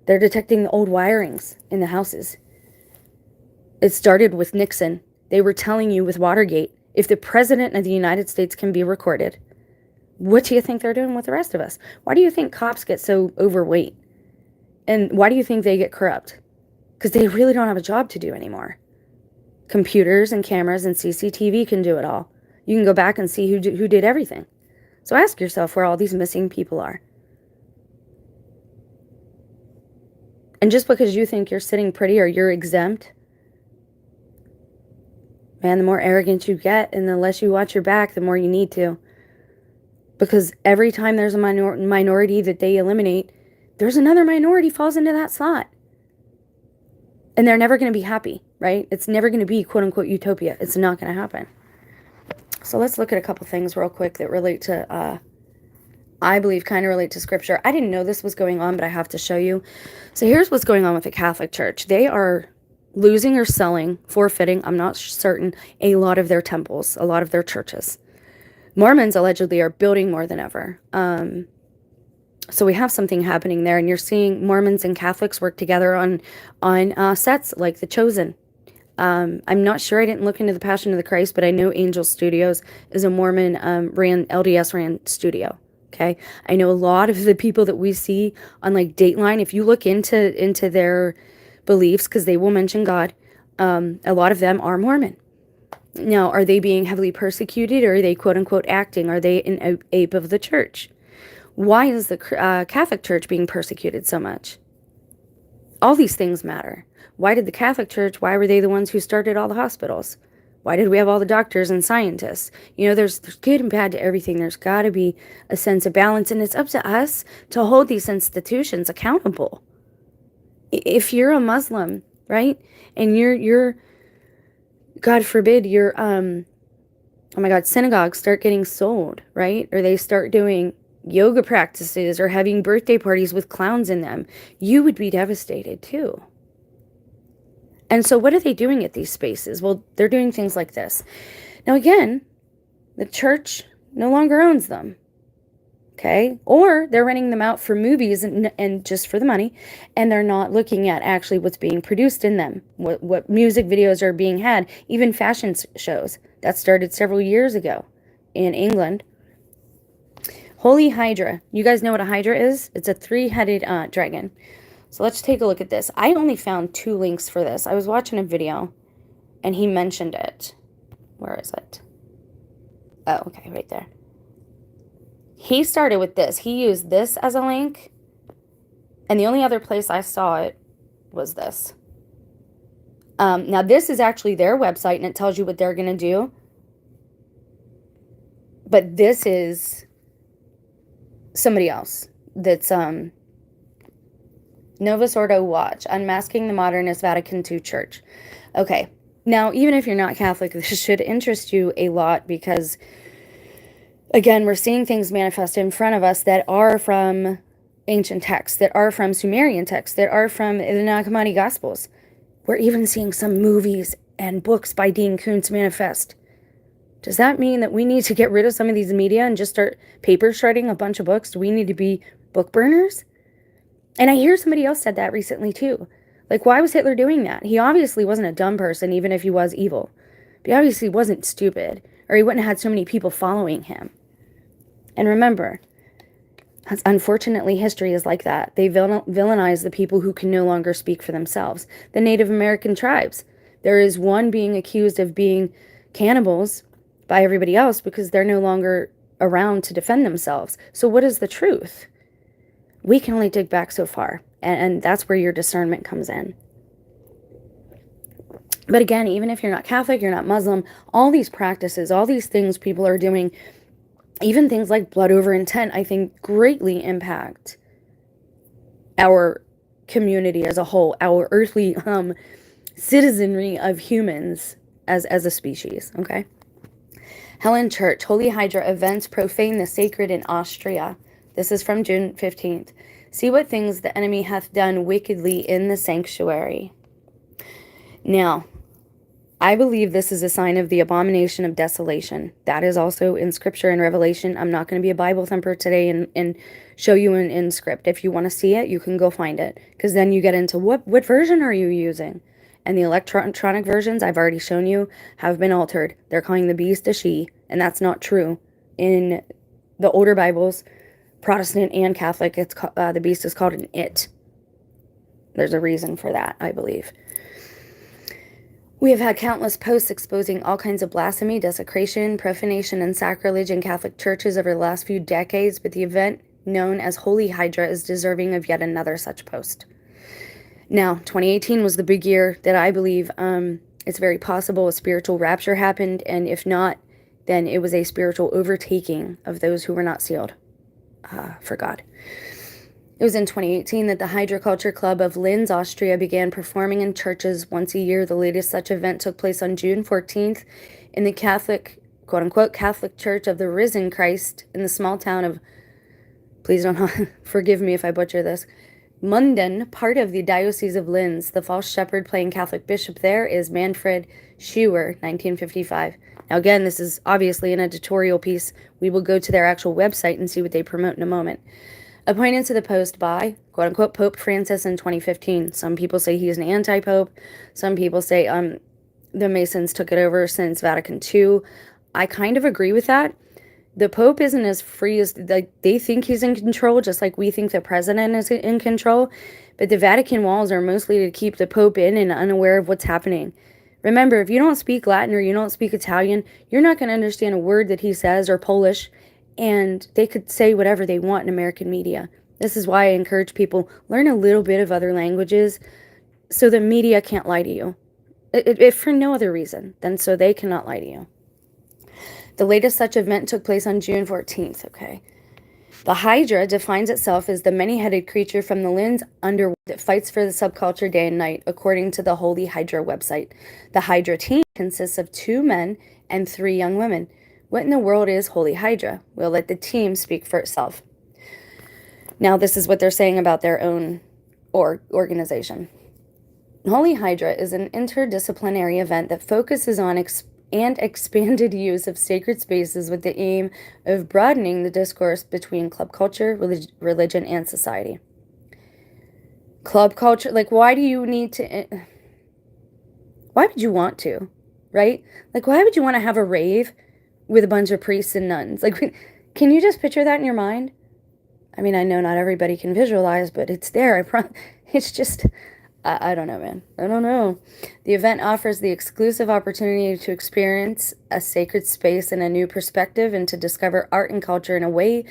They're detecting the old wirings in the houses. It started with Nixon. They were telling you with Watergate, if the president of the United States can be recorded, what do you think they're doing with the rest of us? Why do you think cops get so overweight? And why do you think they get corrupt? Because they really don't have a job to do anymore. Computers and cameras and CCTV can do it all. You can go back and see who did everything. So ask yourself where all these missing people are. And just because you think you're sitting pretty or you're exempt, man, the more arrogant you get and the less you watch your back, the more you need to. Because every time there's a minority that they eliminate, there's another minority falls into that slot. And they're never going to be happy, right? It's never going to be quote unquote utopia. It's not going to happen. So let's look at a couple things real quick that relate to, I believe kind of relate to scripture. I didn't know this was going on, but I have to show you. So here's what's going on with the Catholic Church. They are losing or selling, forfeiting, I'm not certain, a lot of their temples, a lot of their churches. Mormons allegedly are building more than ever. So we have something happening there, and you're seeing Mormons and Catholics work together on sets like The Chosen. I'm not sure. I didn't look into the Passion of the Christ, but I know Angel Studios is a Mormon LDS ran studio. Okay, I know a lot of the people that we see on like Dateline. If you look into their beliefs, because they will mention God, a lot of them are Mormon. Now, are they being heavily persecuted, or are they quote unquote acting? Are they an ape of the church? Why is the Catholic Church being persecuted so much? All these things matter. Why did the Catholic Church, why were they the ones who started all the hospitals? Why did we have all the doctors and scientists? You know, there's good and bad to everything. There's got to be a sense of balance, and it's up to us to hold these institutions accountable. If you're a Muslim, right, and you're God forbid, your oh my God, synagogues start getting sold, right? Or they start doing yoga practices or having birthday parties with clowns in them, you would be devastated too. And so what are they doing at these spaces? Well, they're doing things like this. Now again, the church no longer owns them. Okay? Or they're renting them out for movies and just for the money, and they're not looking at actually what's being produced in them, what music videos are being had, even fashion shows. That started several years ago in England. Holy Hydra. You guys know what a Hydra is? It's a three-headed dragon. So let's take a look at this. I only found 2 links for this. I was watching a video, and he mentioned it. Where is it? Oh, okay, right there. He started with this. He used this as a link, and the only other place I saw it was this. Now, this is actually their website, and it tells you what they're going to do. But this is somebody else that's Novus Ordo Watch, Unmasking the Modernist Vatican II Church. Okay, now, even if you're not Catholic, this should interest you a lot because, again, we're seeing things manifest in front of us that are from ancient texts, that are from Sumerian texts, that are from the Nag Hammadi Gospels. We're even seeing some movies and books by Dean Koontz manifest. Does that mean that we need to get rid of some of these media and just start paper shredding a bunch of books? Do we need to be book burners? And I hear somebody else said that recently too. Like, why was Hitler doing that? He obviously wasn't a dumb person, even if he was evil. But he obviously wasn't stupid, or he wouldn't have had so many people following him. And remember, unfortunately, history is like that. They villainize the people who can no longer speak for themselves. The Native American tribes. There is one being accused of being cannibals by everybody else because they're no longer around to defend themselves. So what is the truth? We can only dig back so far, and that's where your discernment comes in. But again, even if you're not Catholic, you're not Muslim, all these practices, all these things people are doing, even things like blood over intent, I think greatly impact our community as a whole, our earthly citizenry of humans as a species, okay? Helen Church, Holy Hydra events profane the sacred in Austria. This is from June 15th. See what things the enemy hath done wickedly in the sanctuary. Now, I believe this is a sign of the abomination of desolation. That is also in Scripture and Revelation. I'm not going to be a Bible thumper today and show you in script. If you want to see it, you can go find it. Because then you get into what version are you using? And the electronic versions, I've already shown you, have been altered. They're calling the beast a she, and that's not true. In the older Bibles, Protestant and Catholic, it's the beast is called an it. There's a reason for that, I believe. We have had countless posts exposing all kinds of blasphemy, desecration, profanation, and sacrilege in Catholic churches over the last few decades, but the event known as Holy Hydra is deserving of yet another such post. Now, 2018 was the big year that I believe it's very possible a spiritual rapture happened, and if not, then it was a spiritual overtaking of those who were not sealed for God. It was in 2018 that the Hydra Culture Club of Linz, Austria began performing in churches once a year. The latest such event took place on June 14th in the Catholic, quote-unquote, Catholic Church of the Risen Christ in the small town of, please don't forgive me if I butcher this, Munden, part of the Diocese of Linz. The false shepherd playing Catholic bishop there is Manfred Scheuer, 1955. Now again, this is obviously an editorial piece. We will go to their actual website and see what they promote in a moment. Appointed to the post by, quote-unquote, Pope Francis in 2015. Some people say he's an anti-pope. Some people say the Masons took it over since Vatican II. I kind of agree with that. The Pope isn't as free as, like, they think he's in control, just like we think the president is in control. But the Vatican walls are mostly to keep the Pope in and unaware of what's happening. Remember, if you don't speak Latin or you don't speak Italian, you're not going to understand a word that he says, or Polish. And they could say whatever they want in American media. This is why I encourage people, learn a little bit of other languages so the media can't lie to you. If for no other reason than so they cannot lie to you. The latest such event took place on June 14th, okay? The Hydra defines itself as the many-headed creature from the Linz underworld that fights for the subculture day and night, according to the Holy Hydra website. The Hydra team consists of 2 men and 3 young women. What in the world is Holy Hydra? We'll let the team speak for itself. Now, this is what they're saying about their own organization. Holy Hydra is an interdisciplinary event that focuses on expanded use of sacred spaces with the aim of broadening the discourse between club culture, religion, and society. Club culture, like, why do you need to... Why would you want to, right? Like, why would you want to have a rave with a bunch of priests and nuns? Like, can you just picture that in your mind? I mean, I know not everybody can visualize, but it's there. It's just, I don't know, man. I don't know. The event offers the exclusive opportunity to experience a sacred space in a new perspective and to discover art and culture in a way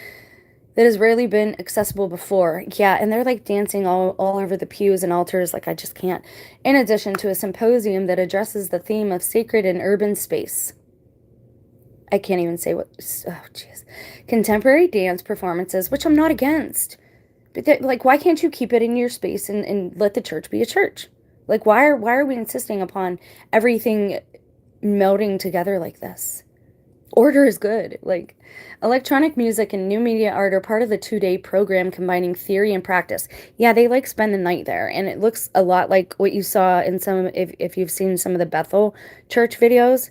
that has rarely been accessible before. Yeah, and they're like dancing all over the pews and altars, like I just can't. In addition to a symposium that addresses the theme of sacred and urban space. I can't even say what, oh, jeez. Contemporary dance performances, which I'm not against. But, like, why can't you keep it in your space and let the church be a church? Like, why are we insisting upon everything melding together like this? Order is good. Like, electronic music and new media art are part of the 2-day program combining theory and practice. Yeah, they, like, spend the night there, and it looks a lot like what you saw in some, if you've seen some of the Bethel church videos.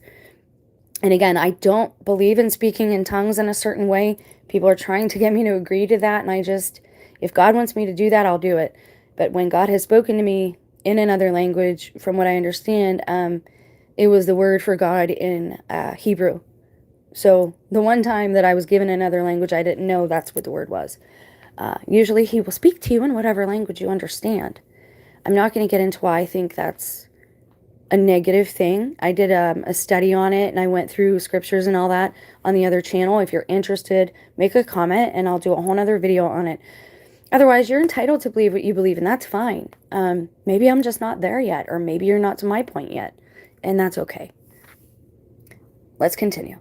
And again, I don't believe in speaking in tongues in a certain way. People are trying to get me to agree to that, and I just, if God wants me to do that, I'll do it. But when God has spoken to me in another language, from what I understand, it was the word for God in Hebrew. So the one time that I was given another language, I didn't know that's what the word was. Usually he will speak to you in whatever language you understand. I'm not going to get into why I think that's a negative thing. I did a study on it, and I went through scriptures and all that on the other channel. If you're interested, make a comment and I'll do a whole other video on it. Otherwise, you're entitled to believe what you believe, and that's fine. Maybe I'm just not there yet, or maybe you're not to my point yet, and that's okay. Let's continue.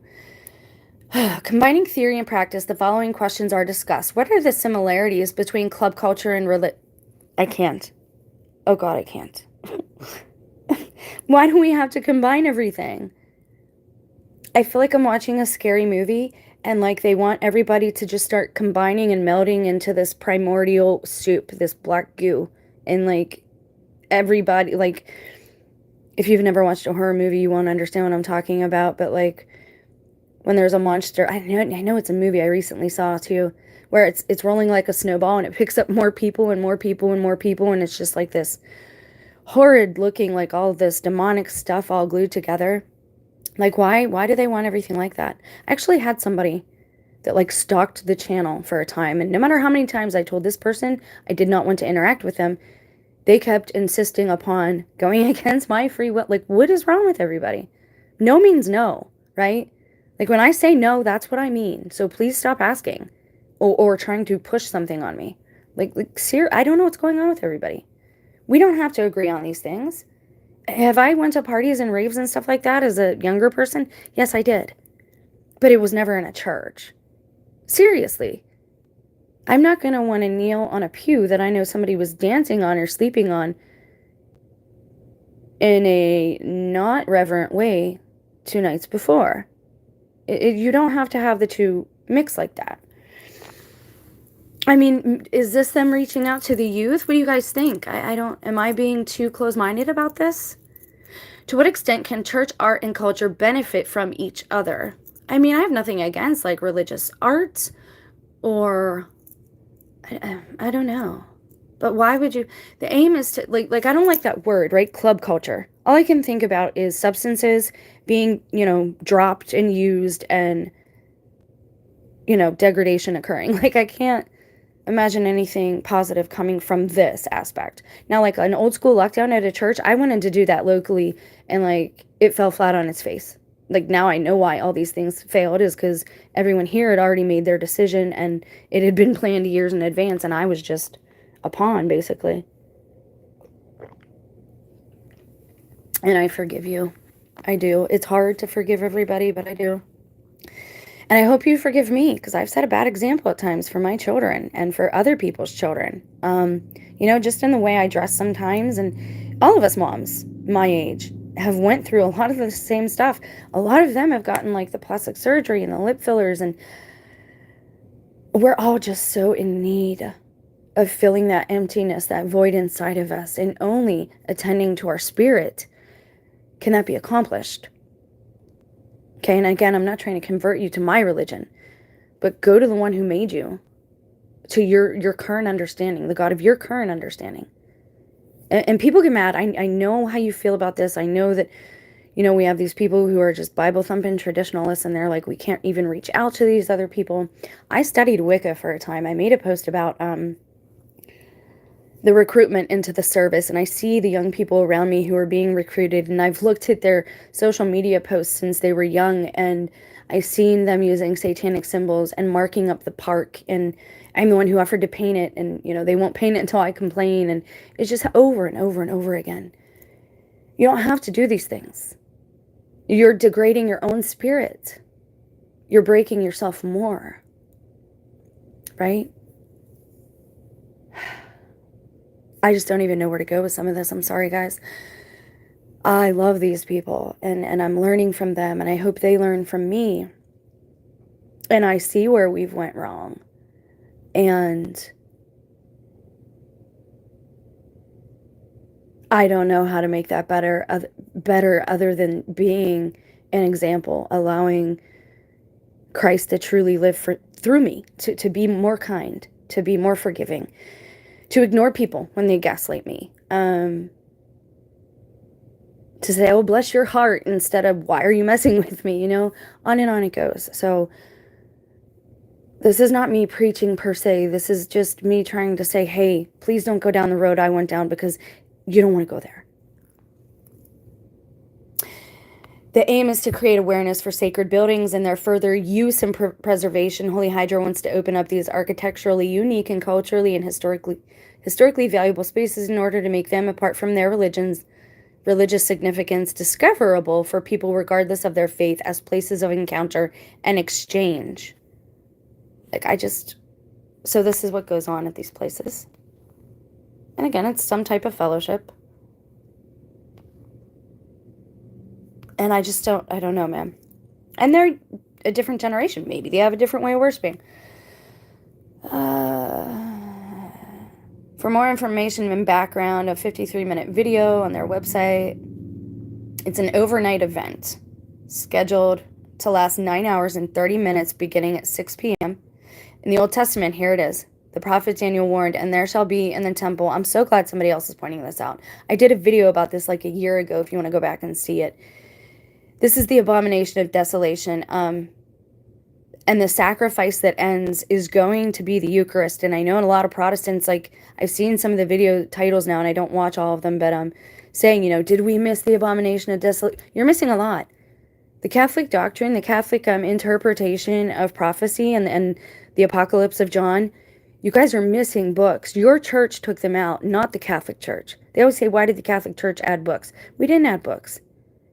Combining theory and practice, the following questions are discussed. What are the similarities between club culture and I can't. Oh God, I can't. Why do we have to combine everything? I feel like I'm watching a scary movie, and like they want everybody to just start combining and melding into this primordial soup, this black goo. And like everybody, like, if you've never watched a horror movie, you won't understand what I'm talking about. But like when there's a monster, I know it's a movie I recently saw too, where it's rolling like a snowball and it picks up more people and more people and more people, and it's just like this horrid looking, like all this demonic stuff all glued together. Like, why do they want everything like that? I actually had somebody that like stalked the channel for a time, and no matter how many times I told this person I did not want to interact with them, They kept insisting upon going against my free will. Like, what is wrong with everybody? No means no, right? Like, when I say no, that's what I mean. So please stop asking or trying to push something on me. I don't know what's going on with everybody. We don't have to agree on these things. Have I went to parties and raves and stuff like that as a younger person? Yes, I did. But it was never in a church. Seriously. I'm not going to want to kneel on a pew that I know somebody was dancing on or sleeping on in a not reverent way 2 nights before. You don't have to have the two mix like that. I mean, is this them reaching out to the youth? What do you guys think? Am I being too close-minded about this? To what extent can church art and culture benefit from each other? I mean, I have nothing against like religious art or I don't know. But why would you? The aim is to like I don't like that word, right? Club culture. All I can think about is substances being, dropped and used and degradation occurring. Like I can't imagine anything positive coming from this aspect. Now, like an old school lockdown at a church, I wanted to do that locally and like it fell flat on its face. Like now I know why all these things failed is because everyone here had already made their decision and it had been planned years in advance and I was just a pawn basically. And I forgive you. I do. It's hard to forgive everybody, but I do. And I hope you forgive me because I've set a bad example at times for my children and for other people's children. Just in the way I dress sometimes. And all of us moms my age have went through a lot of the same stuff. A lot of them have gotten like the plastic surgery and the lip fillers. And we're all just so in need of filling that emptiness, that void inside of us. And only attending to our spirit can that be accomplished. Okay, and again, I'm not trying to convert you to my religion, but go to the one who made you, to your current understanding, the God of your current understanding. And people get mad. I know how you feel about this. I know that, we have these people who are just Bible-thumping traditionalists, and they're like, we can't even reach out to these other people. I studied Wicca for a time. I made a post about the recruitment into the service, and I see the young people around me who are being recruited, and I've looked at their social media posts since they were young, and I've seen them using satanic symbols and marking up the park, and I'm the one who offered to paint it, and they won't paint it until I complain, and it's just over and over and over again. You don't have to do these things. You're degrading your own spirit. You're breaking yourself more, right? I just don't even know where to go with some of this. I'm sorry, guys. I love these people, and I'm learning from them, and I hope they learn from me. And I see where we've went wrong. And I don't know how to make that better other than being an example, allowing Christ to truly live through me, to be more kind, to be more forgiving, to ignore people when they gaslight me, to say, oh, bless your heart, instead of, why are you messing with me? On and on it goes. So this is not me preaching per se. This is just me trying to say, hey, please don't go down the road I went down, because you don't want to go there. The aim is to create awareness for sacred buildings and their further use and preservation. Holy Hydra wants to open up these architecturally unique and culturally and historically valuable spaces in order to make them, apart from their religious significance, discoverable for people regardless of their faith, as places of encounter and exchange. So this is what goes on at these places. And again, it's some type of fellowship. And I don't know, man. And they're a different generation, maybe. They have a different way of worshiping. For more information and background, a 53-minute video on their website. It's an overnight event scheduled to last 9 hours and 30 minutes beginning at 6 p.m. In the Old Testament, here it is. The prophet Daniel warned, and there shall be in the temple. I'm so glad somebody else is pointing this out. I did a video about this like a year ago if you want to go back and see it. This is the Abomination of Desolation. And the sacrifice that ends is going to be the Eucharist. And I know in a lot of Protestants, like I've seen some of the video titles now, and I don't watch all of them, but saying, did we miss the abomination of desolation? You're missing a lot. The Catholic doctrine, the Catholic interpretation of prophecy and the Apocalypse of John, you guys are missing books. Your church took them out, not the Catholic Church. They always say, why did the Catholic Church add books? We didn't add books.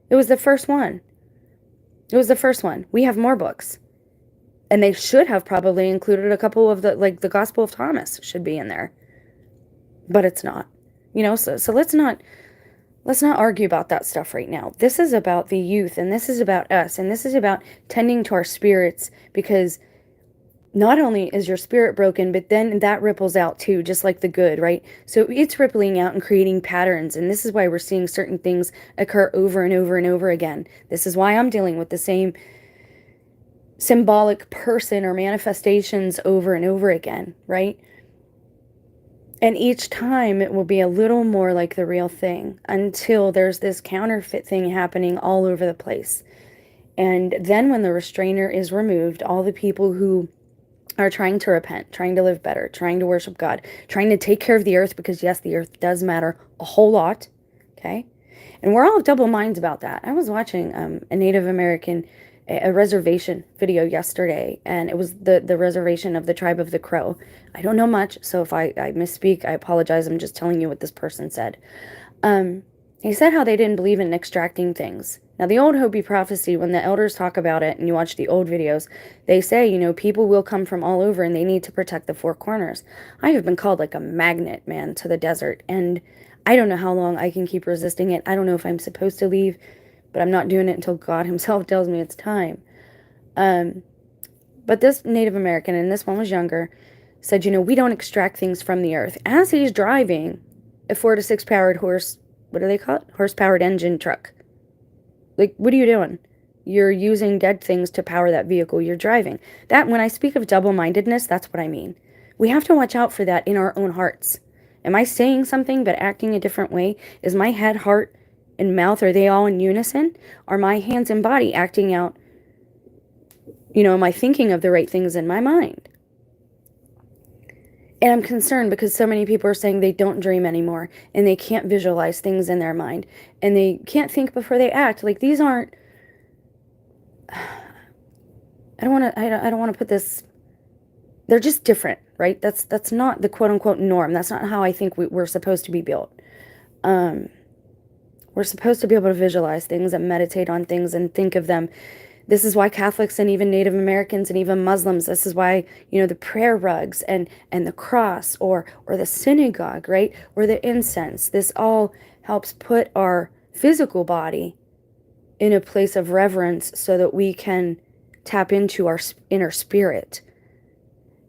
It was the first one. It was the first one. We have more books. And they should have probably included a couple of the Gospel of Thomas should be in there. But it's not. So let's not argue about that stuff right now. This is about the youth, and this is about us, and this is about tending to our spirits, because not only is your spirit broken, but then that ripples out too, just like the good, right? So it's rippling out and creating patterns, and this is why we're seeing certain things occur over and over and over again. This is why I'm dealing with the same symbolic person or manifestations over and over again, right? And each time it will be a little more like the real thing until there's this counterfeit thing happening all over the place. And then when the restrainer is removed, all the people who are trying to repent, trying to live better, trying to worship God, trying to take care of the earth, because yes, the earth does matter a whole lot, okay? And we're all of double minds about that. I was watching a Native American a reservation video yesterday, and it was the reservation of the tribe of the Crow. I don't know much, so if I misspeak, I apologize. I'm just telling you what this person said. He said how they didn't believe in extracting things. Now, the old Hopi prophecy, when the elders talk about it, and you watch the old videos, they say, people will come from all over, and they need to protect the four corners. I have been called like a magnet, man, to the desert, and I don't know how long I can keep resisting it. I don't know if I'm supposed to leave, but I'm not doing it until God himself tells me it's time. But this Native American, and this one was younger, said, we don't extract things from the earth. As he's driving a 4 to 6 powered what do they call it? Horse-powered engine truck. Like, what are you doing? You're using dead things to power that vehicle you're driving. That, when I speak of double-mindedness, that's what I mean. We have to watch out for that in our own hearts. Am I saying something but acting a different way? Is my head, heart, and mouth, are they all in unison? Are my hands and body acting out? Am I thinking of the right things in my mind? And I'm concerned because so many people are saying they don't dream anymore, and they can't visualize things in their mind, and they can't think before they act. Like, these aren't, I don't want to put this, they're just different, right? That's not the quote unquote norm. That's not how I think we're supposed to be built. We're supposed to be able to visualize things and meditate on things and think of them. This is why Catholics and even Native Americans and even Muslims, this is why, the prayer rugs and the cross or the synagogue, right? Or the incense. This all helps put our physical body in a place of reverence so that we can tap into our inner spirit.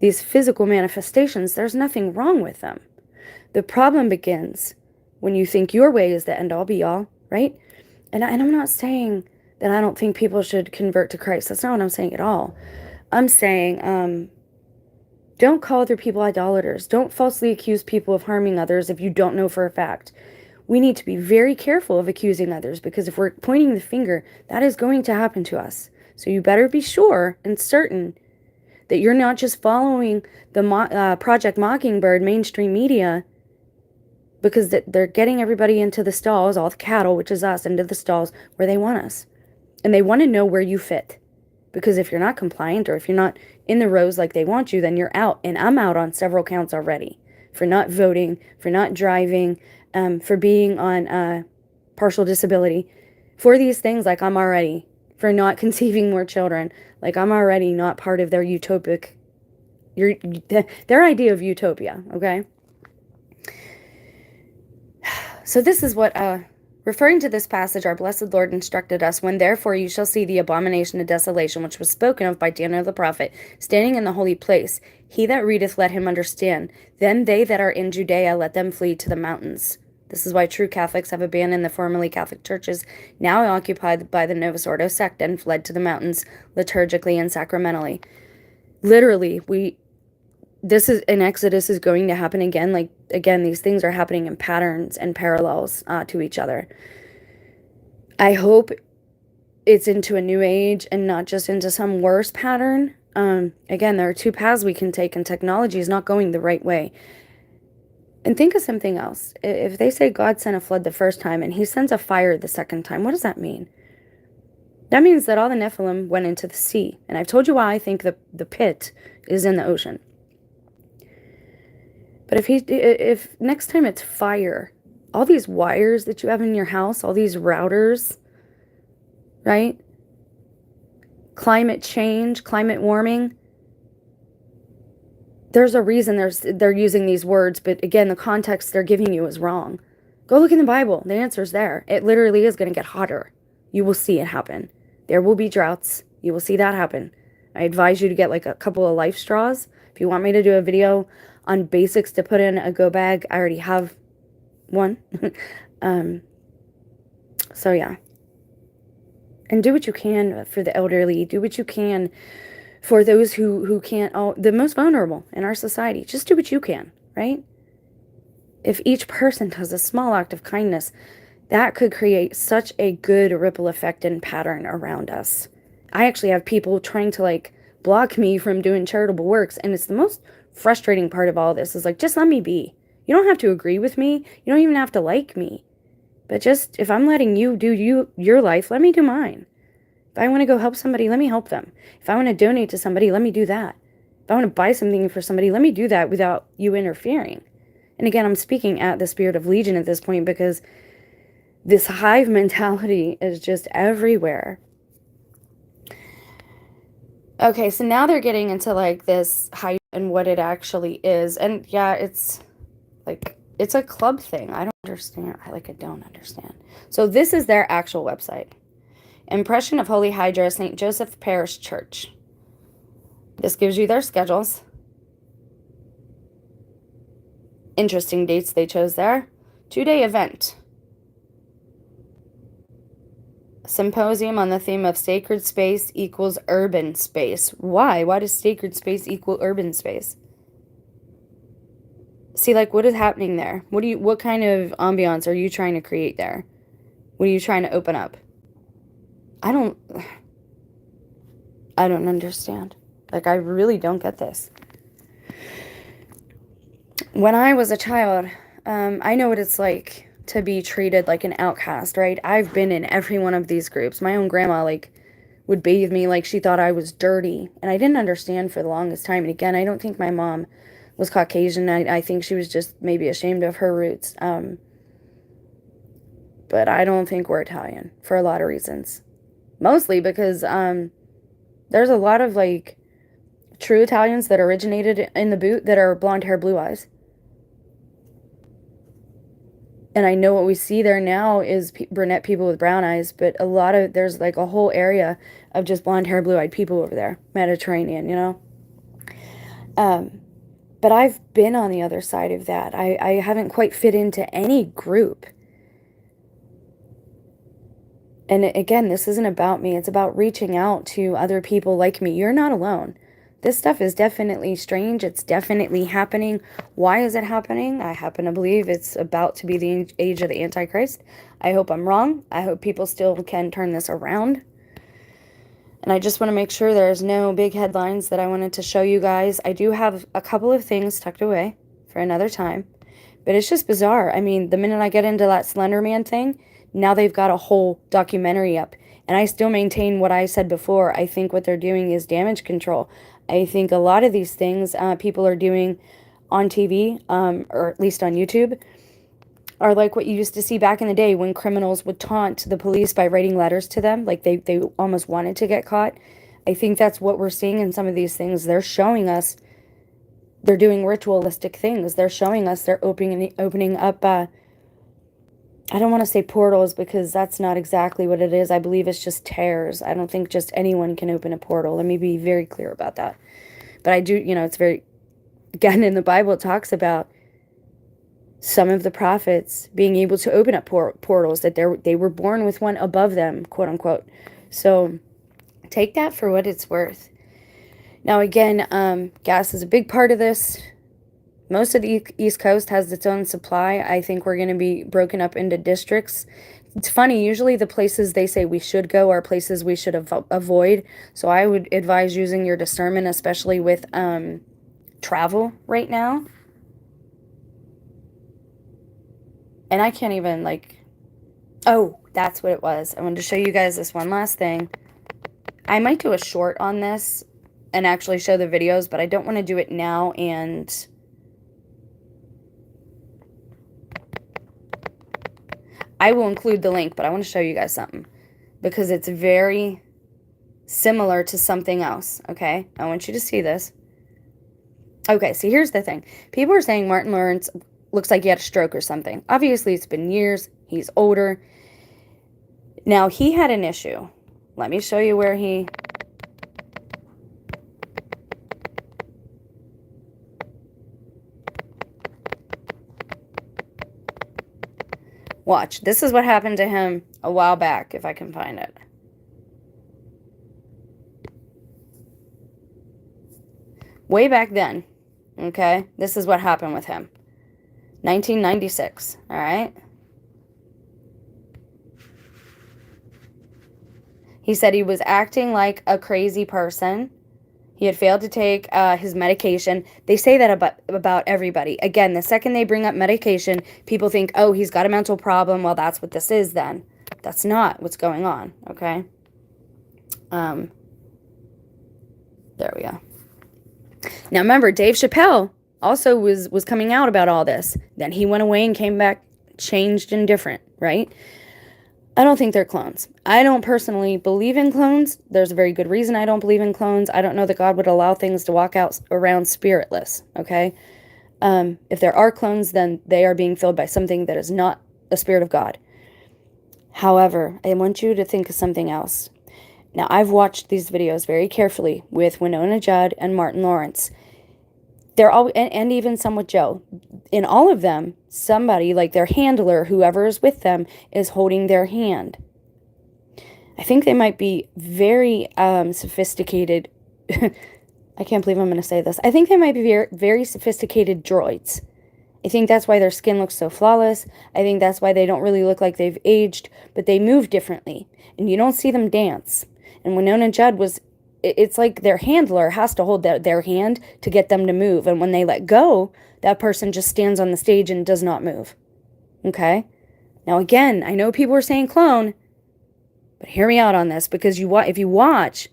These physical manifestations, there's nothing wrong with them. The problem begins when you think your way is the end-all be-all, right? And I'm not saying that I don't think people should convert to Christ. That's not what I'm saying at all. I'm saying don't call other people idolaters. Don't falsely accuse people of harming others if you don't know for a fact. We need to be very careful of accusing others, because if we're pointing the finger, that is going to happen to us. So you better be sure and certain that you're not just following the Project Mockingbird mainstream media, because they're getting everybody into the stalls, all the cattle, which is us, into the stalls where they want us. And they want to know where you fit. Because if you're not compliant, or if you're not in the rows like they want you, then you're out. And I'm out on several counts already. For not voting, for not driving, for being on partial disability. For these things, like I'm already. For not conceiving more children. Like I'm already not part of their utopic, their idea of utopia, okay? So this is what, referring to this passage, our blessed Lord instructed us, when therefore you shall see the abomination of desolation, which was spoken of by Daniel the prophet, standing in the holy place. He that readeth, let him understand. Then they that are in Judea, let them flee to the mountains. This is why true Catholics have abandoned the formerly Catholic churches, now occupied by the Novus Ordo sect, and fled to the mountains, liturgically and sacramentally. Literally, this is in Exodus is going to happen again. Like, again, these things are happening in patterns and parallels to each other. I hope it's into a new age and not just into some worse pattern. Again, there are two paths we can take, and technology is not going the right way. And think of something else. If they say God sent a flood the first time and he sends a fire the second time, what does that mean? That means that all the Nephilim went into the sea. And I've told you why I think the pit is in the ocean. But if next time it's fire, all these wires that you have in your house, all these routers, right? Climate change, climate warming. There's a reason they're using these words, but again, the context they're giving you is wrong. Go look in the Bible. The answer's there. It literally is going to get hotter. You will see it happen. There will be droughts. You will see that happen. I advise you to get like a couple of life straws. If you want me to do a video on basics to put in a go bag, I already have one. So yeah. And do what you can for the elderly. Do what you can for those who can't, the most vulnerable in our society. Just do what you can, right? If each person does a small act of kindness, that could create such a good ripple effect and pattern around us. I actually have people trying to like block me from doing charitable works, and it's the most frustrating part of all this is like, just let me be. You don't have to agree with me. You don't even have to like me. But just, if I'm letting you do your life, let me do mine. If I want to go help somebody, let me help them. If I want to donate to somebody, let me do that. If I want to buy something for somebody, let me do that without you interfering. And again, I'm speaking at the spirit of Legion at this point because this hive mentality is just everywhere. Okay, so now they're getting into like this hype and what it actually is. And yeah, it's like, it's a club thing. I don't understand. I don't understand. So this is their actual website. Impression of Holy Hydra, St. Joseph Parish Church. This gives you their schedules. Interesting dates they chose there. 2-day event. Symposium on the theme of sacred space equals urban space. Why? Why does sacred space equal urban space? See, like, what is happening there? What kind of ambiance are you trying to create there? What are you trying to open up? I don't understand. Like, I really don't get this. When I was a child, I know what it's like to be treated like an outcast, right? I've been in every one of these groups. My own grandma, like, would bathe me like she thought I was dirty. And I didn't understand for the longest time. And again, I don't think my mom was Caucasian. I think she was just maybe ashamed of her roots. But I don't think we're Italian for a lot of reasons. Mostly because there's a lot of, like, true Italians that originated in the boot that are blonde hair, blue eyes. And I know what we see there now is brunette people with brown eyes, but there's like a whole area of just blonde hair, blue-eyed people over there. Mediterranean, you know? But I've been on the other side of that. I haven't quite fit into any group. And again, this isn't about me. It's about reaching out to other people like me. You're not alone. This stuff is definitely strange. It's definitely happening. Why is it happening? I happen to believe it's about to be the age of the Antichrist. I hope I'm wrong. I hope people still can turn this around. And I just want to make sure there's no big headlines that I wanted to show you guys. I do have a couple of things tucked away for another time. But it's just bizarre. I mean, the minute I get into that Slender Man thing, now they've got a whole documentary up. And I still maintain what I said before. I think what they're doing is damage control. I think a lot of these things people are doing on TV, or at least on YouTube, are like what you used to see back in the day when criminals would taunt the police by writing letters to them, like they almost wanted to get caught. I think that's what we're seeing in some of these things. They're showing us they're doing ritualistic things. They're showing us they're opening up, I don't want to say portals because that's not exactly what it is. I believe it's just tears. I don't think just anyone can open a portal. Let me be very clear about that. But I do, it's very, again, in the Bible, it talks about some of the prophets being able to open up portals, that they were born with one above them, quote unquote. So take that for what it's worth. Now, again, gas is a big part of this. Most of the East Coast has its own supply. I think we're going to be broken up into districts It's funny, usually the places they say we should go are places we should avoid. So I would advise using your discernment, especially with travel right now. And I can't even, like, oh, that's what it was. I wanted to show you guys this one last thing. I might do a short on this and actually show the videos, but I don't want to do it now, and I will include the link, but I want to show you guys something because it's very similar to something else, okay? I want you to see this. Okay, so here's the thing. People are saying Martin Lawrence looks like he had a stroke or something. Obviously, it's been years. He's older. Now, he had an issue. Let me show you where he... Watch. This is what happened to him a while back, if I can find it. Way back then, okay? This is what happened with him. 1996, all right? He said he was acting like a crazy person. He had failed to take his medication. They say that about everybody. Again, the second they bring up medication, people think, oh, he's got a mental problem. Well, that's what this is then. That's not what's going on, okay? There we go. Now, remember, Dave Chappelle also was coming out about all this. Then he went away and came back changed and different, right? I don't think they're clones. I don't personally believe in clones. There's a very good reason I don't believe in clones. I don't know that God would allow things to walk out around spiritless, okay? If there are clones, then they are being filled by something that is not the Spirit of God. However, I want you to think of something else. Now, I've watched these videos very carefully with Winona Judd and Martin Lawrence. They're all, and even some with Joe. In all of them, somebody, like their handler, whoever is with them, is holding their hand. I think they might be very sophisticated. I can't believe I'm going to say this. I think they might be very, very sophisticated droids. I think that's why their skin looks so flawless. I think that's why they don't really look like they've aged, but they move differently. And you don't see them dance. And Winona Judd was... It's like their handler has to hold their hand to get them to move. And when they let go, that person just stands on the stage and does not move. Okay? Now, again, I know people are saying clone, but hear me out on this, because if you watch,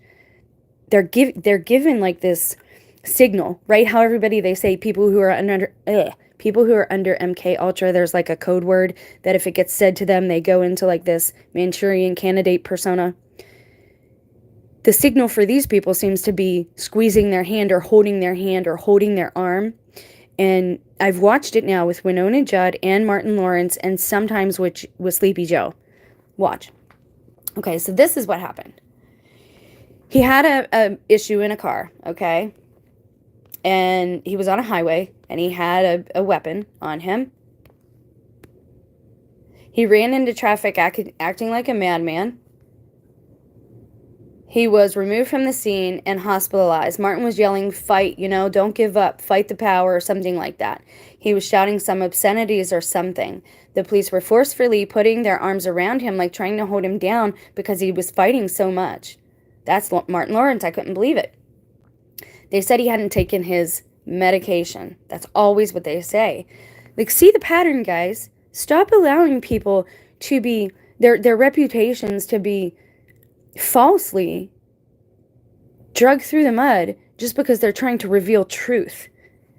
they're given like this signal, right? How everybody, they say people who are under MK Ultra, there's like a code word that if it gets said to them, they go into like this Manchurian candidate persona. The signal for these people seems to be squeezing their hand or holding their arm. And I've watched it now with Winona Judd and Martin Lawrence, and sometimes with Sleepy Joe. Watch. Okay, so this is what happened. He had a issue in a car, okay? And he was on a highway, and he had a weapon on him. He ran into traffic acting like a madman. He was removed from the scene and hospitalized. Martin was yelling, fight, don't give up, fight the power, or something like that. He was shouting some obscenities or something. The police were forcefully putting their arms around him, like trying to hold him down because he was fighting so much. That's Martin Lawrence. I couldn't believe it. They said he hadn't taken his medication. That's always what they say. Like, see the pattern, guys. Stop allowing people to be, their reputations to be falsely drug through the mud just because they're trying to reveal truth.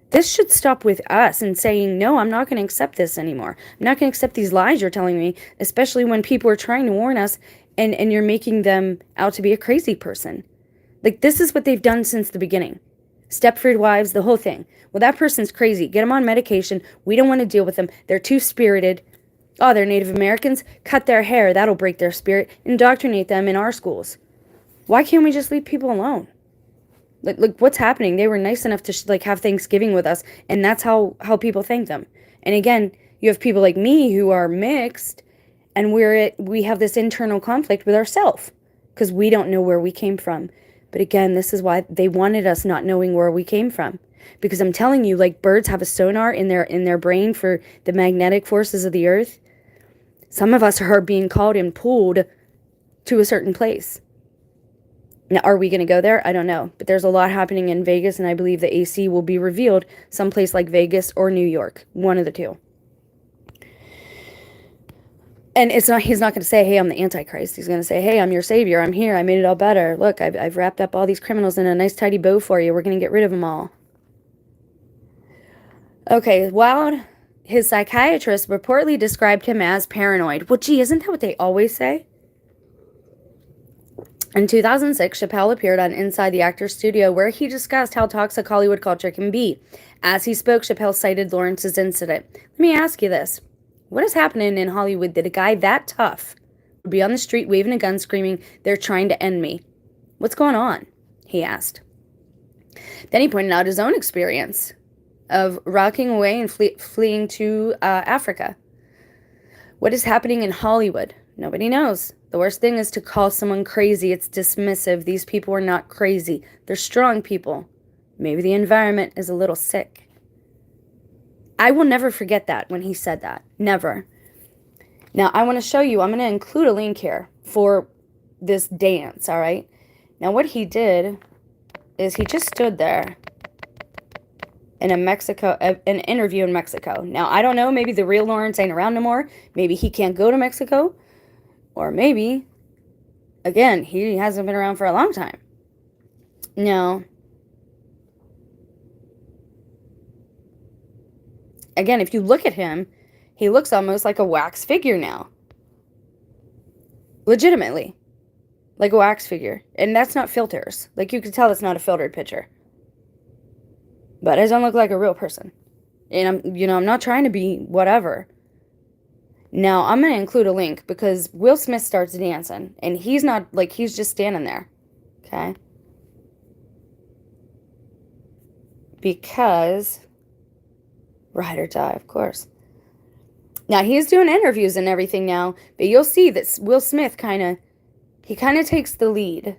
This should stop with us and saying, no, I'm not going to accept this anymore. I'm not going to accept these lies you're telling me, especially when people are trying to warn us and you're making them out to be a crazy person. Like, this is what they've done since the beginning. Stepford wives, the whole thing. Well, that person's crazy. Get them on medication. We don't want to deal with them. They're too spirited. Oh, they're Native Americans? Cut their hair. That'll break their spirit. Indoctrinate them in our schools. Why can't we just leave people alone? Like what's happening? They were nice enough to have Thanksgiving with us, and that's how people thank them. And again, you have people like me who are mixed, and we have this internal conflict with ourselves because we don't know where we came from. But again, this is why they wanted us not knowing where we came from. Because I'm telling you, like birds have a sonar in their brain for the magnetic forces of the earth. Some of us are being called and pulled to a certain place. Now, are we going to go there? I don't know. But there's a lot happening in Vegas, and I believe the AC will be revealed someplace like Vegas or New York. One of the two. And he's not going to say, hey, I'm the Antichrist. He's going to say, hey, I'm your savior. I'm here. I made it all better. Look, I've wrapped up all these criminals in a nice tidy bow for you. We're going to get rid of them all. Okay, well, his psychiatrist reportedly described him as paranoid. Well, gee, isn't that what they always say? In 2006, Chappelle appeared on Inside the Actors Studio, where he discussed how toxic Hollywood culture can be. As he spoke, Chappelle cited Lawrence's incident. Let me ask you this. What is happening in Hollywood that a guy that tough would be on the street waving a gun screaming, they're trying to end me? What's going on? He asked. Then he pointed out his own experience of rocking away and fleeing to Africa. What is happening in Hollywood? Nobody knows. The worst thing is to call someone crazy. It's dismissive. These people are not crazy. They're strong people. Maybe the environment is a little sick. I will never forget that when he said that. Never. Now, I want to show you. I'm going to include a link here for this dance, all right? Now, what he did is he just stood there in an interview in Mexico. Now, I don't know. Maybe the real Lawrence ain't around no more. Maybe he can't go to Mexico. Or maybe, again, he hasn't been around for a long time. Now, again, if you look at him, he looks almost like a wax figure now. Legitimately. Like a wax figure. And that's not filters. Like, you can tell it's not a filtered picture. But it doesn't look like a real person. And I'm not trying to be whatever. Now, I'm going to include a link because Will Smith starts dancing. And he's not, like, he's just standing there. Okay? Because ride or die, of course. Now, he's doing interviews and everything now. But you'll see that Will Smith kind of takes the lead.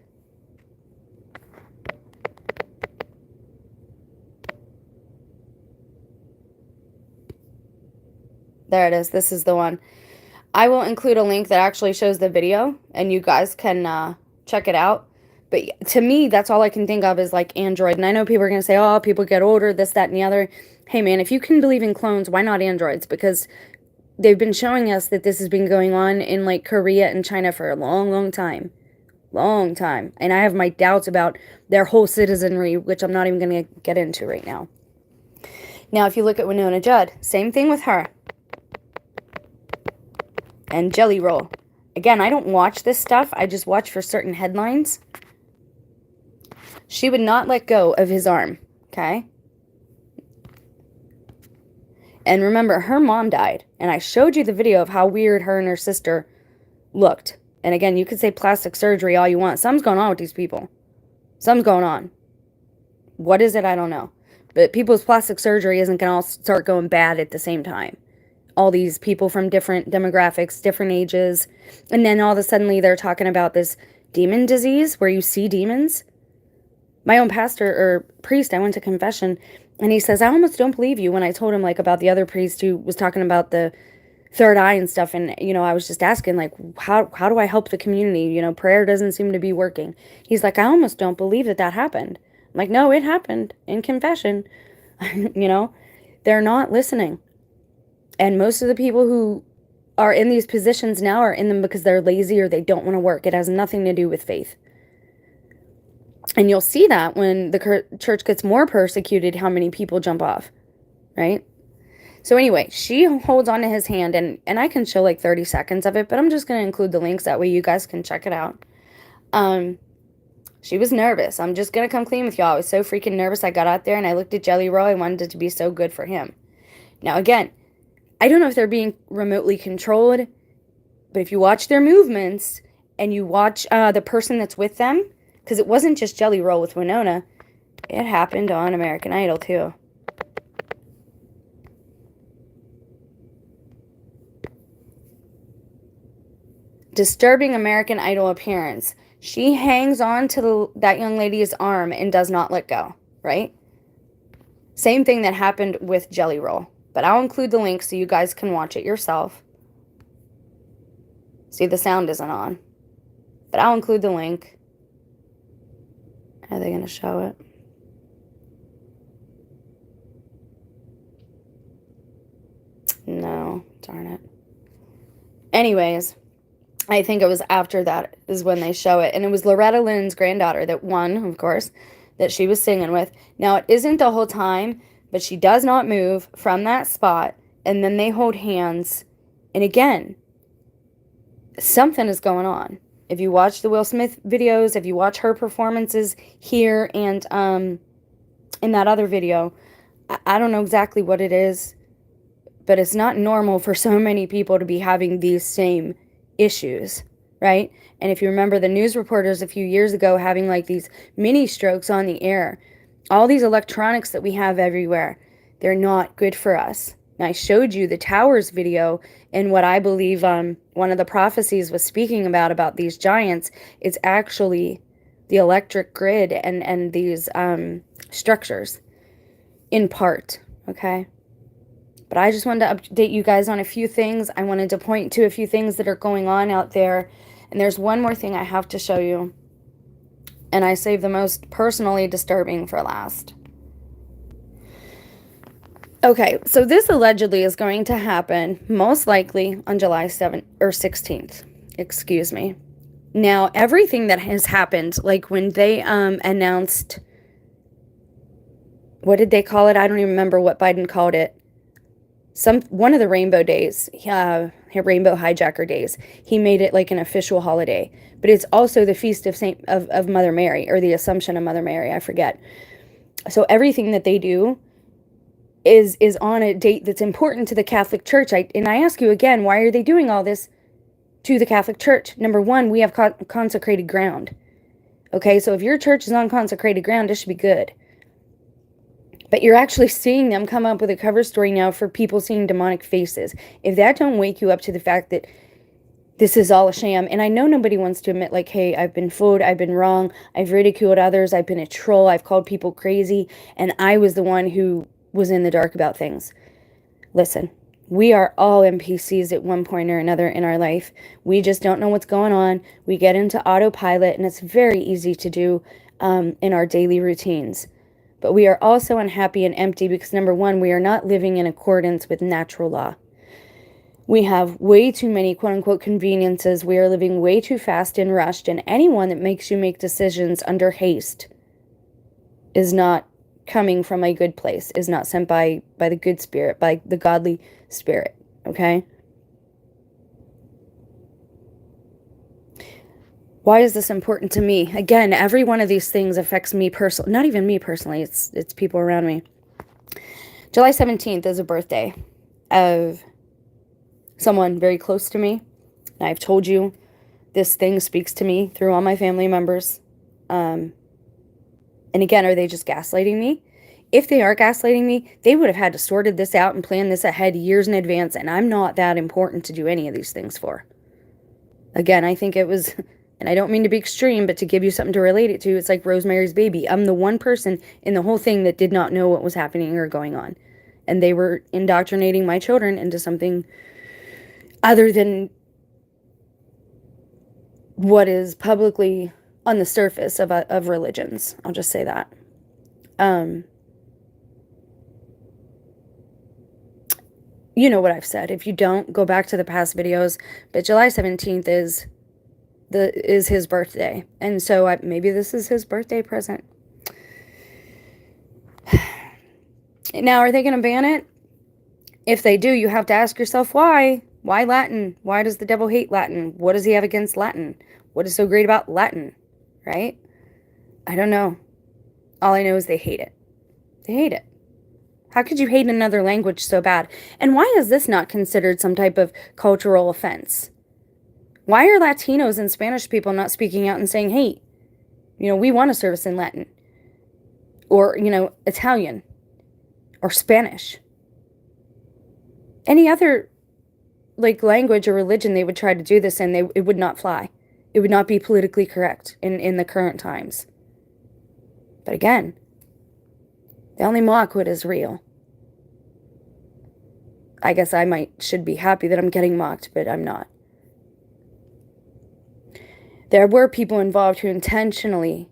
There it is. This is the one. I will include a link that actually shows the video, and you guys can check it out. But to me, that's all I can think of is like Android. And I know people are going to say, oh, people get older, this, that, and the other. Hey, man, if you can believe in clones, why not androids? Because they've been showing us that this has been going on in like Korea and China for a long, long time. Long time. And I have my doubts about their whole citizenry, which I'm not even going to get into right now. Now, if you look at Winona Judd, same thing with her. And Jelly Roll. Again, I don't watch this stuff. I just watch for certain headlines. She would not let go of his arm. Okay? And remember, her mom died. And I showed you the video of how weird her and her sister looked. And again, you could say plastic surgery all you want. Something's going on with these people. Something's going on. What is it? I don't know. But people's plastic surgery isn't going to all start going bad at the same time. All these people from different demographics, different ages. And then all of a sudden they're talking about this demon disease where you see demons. My own pastor or priest, I went to confession, and he says, I almost don't believe you when I told him like about the other priest who was talking about the third eye and stuff. And, I was just asking like, how do I help the community? Prayer doesn't seem to be working. He's like, I almost don't believe that happened. I'm like, no, it happened in confession. They're not listening. And most of the people who are in these positions now are in them because they're lazy or they don't want to work. It has nothing to do with faith. And you'll see that when the church gets more persecuted, how many people jump off, right? So anyway, she holds onto his hand, and I can show like 30 seconds of it, but I'm just going to include the links. That way you guys can check it out. She was nervous. I'm just going to come clean with y'all. I was so freaking nervous. I got out there and I looked at Jelly Roll. I wanted it to be so good for him. Now, again, I don't know if they're being remotely controlled, but if you watch their movements and you watch the person that's with them, because it wasn't just Jelly Roll with Winona, it happened on American Idol too. Disturbing American Idol appearance. She hangs on to that young lady's arm and does not let go, right? Same thing that happened with Jelly Roll. But I'll include the link so you guys can watch it yourself. See, the sound isn't on. But I'll include the link. Are they going to show it? No, darn it. Anyways, I think it was after that is when they show it. And it was Loretta Lynn's granddaughter that won, of course, that she was singing with. Now, it isn't the whole time, but she does not move from that spot. And then they hold hands. And again, something is going on. If you watch the Will Smith videos, if you watch her performances here and in that other video, I don't know exactly what it is, but it's not normal for so many people to be having these same issues, right? And if you remember the news reporters a few years ago having like these mini strokes on the air, all these electronics that we have everywhere, they're not good for us. And I showed you the towers video, and what I believe one of the prophecies was speaking about these giants. It's actually the electric grid and these structures in part, okay? But I just wanted to update you guys on a few things. I wanted to point to a few things that are going on out there. And there's one more thing I have to show you. And I saved the most personally disturbing for last. Okay, so this allegedly is going to happen most likely on July 7th or 16th. Excuse me. Now, everything that has happened, like when they announced, what did they call it? I don't even remember what Biden called it. One of the rainbow days, rainbow hijacker days, he made it like an official holiday. But it's also the feast of Mother Mary, or the Assumption of Mother Mary, I forget. So everything that they do is on a date that's important to the Catholic Church. And I ask you again, why are they doing all this to the Catholic Church? Number one, we have consecrated ground. Okay, so if your church is on consecrated ground, it should be good. But you're actually seeing them come up with a cover story now for people seeing demonic faces. If that don't wake you up to the fact that this is all a sham, and I know nobody wants to admit, like, hey, I've been fooled, I've been wrong, I've ridiculed others, I've been a troll, I've called people crazy, and I was the one who was in the dark about things. Listen, we are all NPCs at one point or another in our life. We just don't know what's going on. We get into autopilot, and it's very easy to do in our daily routines. But we are also unhappy and empty because, number one, we are not living in accordance with natural law. We have way too many quote-unquote conveniences. We are living way too fast and rushed, and anyone that makes you make decisions under haste is not coming from a good place, is not sent by the good spirit, by the godly spirit, okay? Why is this important to me? Again, every one of these things affects me personally. Not even me personally, it's people around me. July 17th is a birthday of someone very close to me. And I've told you, this thing speaks to me through all my family members. And again, are they just gaslighting me? If they are gaslighting me, they would have had to sorted this out and planned this ahead years in advance, and I'm not that important to do any of these things for. Again, I think it was, and I don't mean to be extreme, but to give you something to relate it to, it's like Rosemary's Baby. I'm the one person in the whole thing that did not know what was happening or going on. And they were indoctrinating my children into something other than what is publicly on the surface of religions. I'll just say that. You know what I've said. If you don't, go back to the past videos. But July 17th is his birthday. And so maybe this is his birthday present. Now, are they going to ban it? If they do, you have to ask yourself why. Why Latin? Why does the devil hate Latin? What does he have against Latin? What is so great about Latin? Right? I don't know. All I know is they hate it. They hate it. How could you hate another language so bad? And why is this not considered some type of cultural offense? Why are Latinos and Spanish people not speaking out and saying, hey, we want a service in Latin? Or, Italian? Or Spanish? Any other, language or religion they would try to do this in, it would not fly. It would not be politically correct in the current times. But again, they only mock what is real. I guess I should be happy that I'm getting mocked, but I'm not. There were people involved who intentionally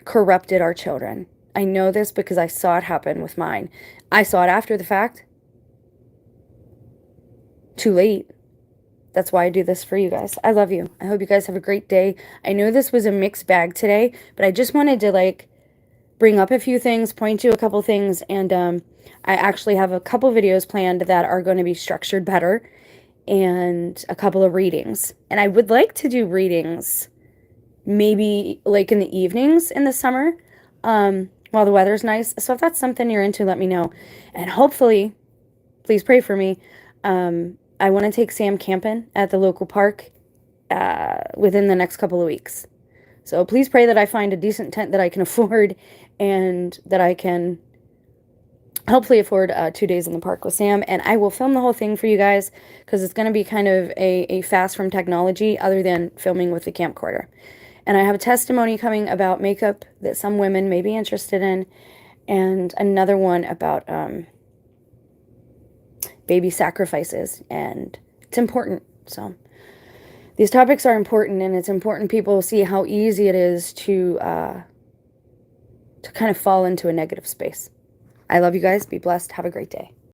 corrupted our children. I know this because I saw it happen with mine. I saw it after the fact. Too late. That's why I do this for you guys. I love you. I hope you guys have a great day. I know this was a mixed bag today, but I just wanted to like bring up a few things, point to a couple things, and I actually have a couple videos planned that are going to be structured better, and a couple of readings. And I would like to do readings maybe like in the evenings in the summer, while the weather's nice. So if that's something you're into, let me know. And hopefully, please pray for me. I want to take Sam camping at the local park within the next couple of weeks. So please pray that I find a decent tent that I can afford, and that I can hopefully afford 2 days in the park with Sam. And I will film the whole thing for you guys, because it's going to be kind of a fast from technology other than filming with the camcorder. And I have a testimony coming about makeup that some women may be interested in, and another one about baby sacrifices, and it's important. So these topics are important, and it's important people see how easy it is to kind of fall into a negative space. I love you guys. Be blessed. Have a great day.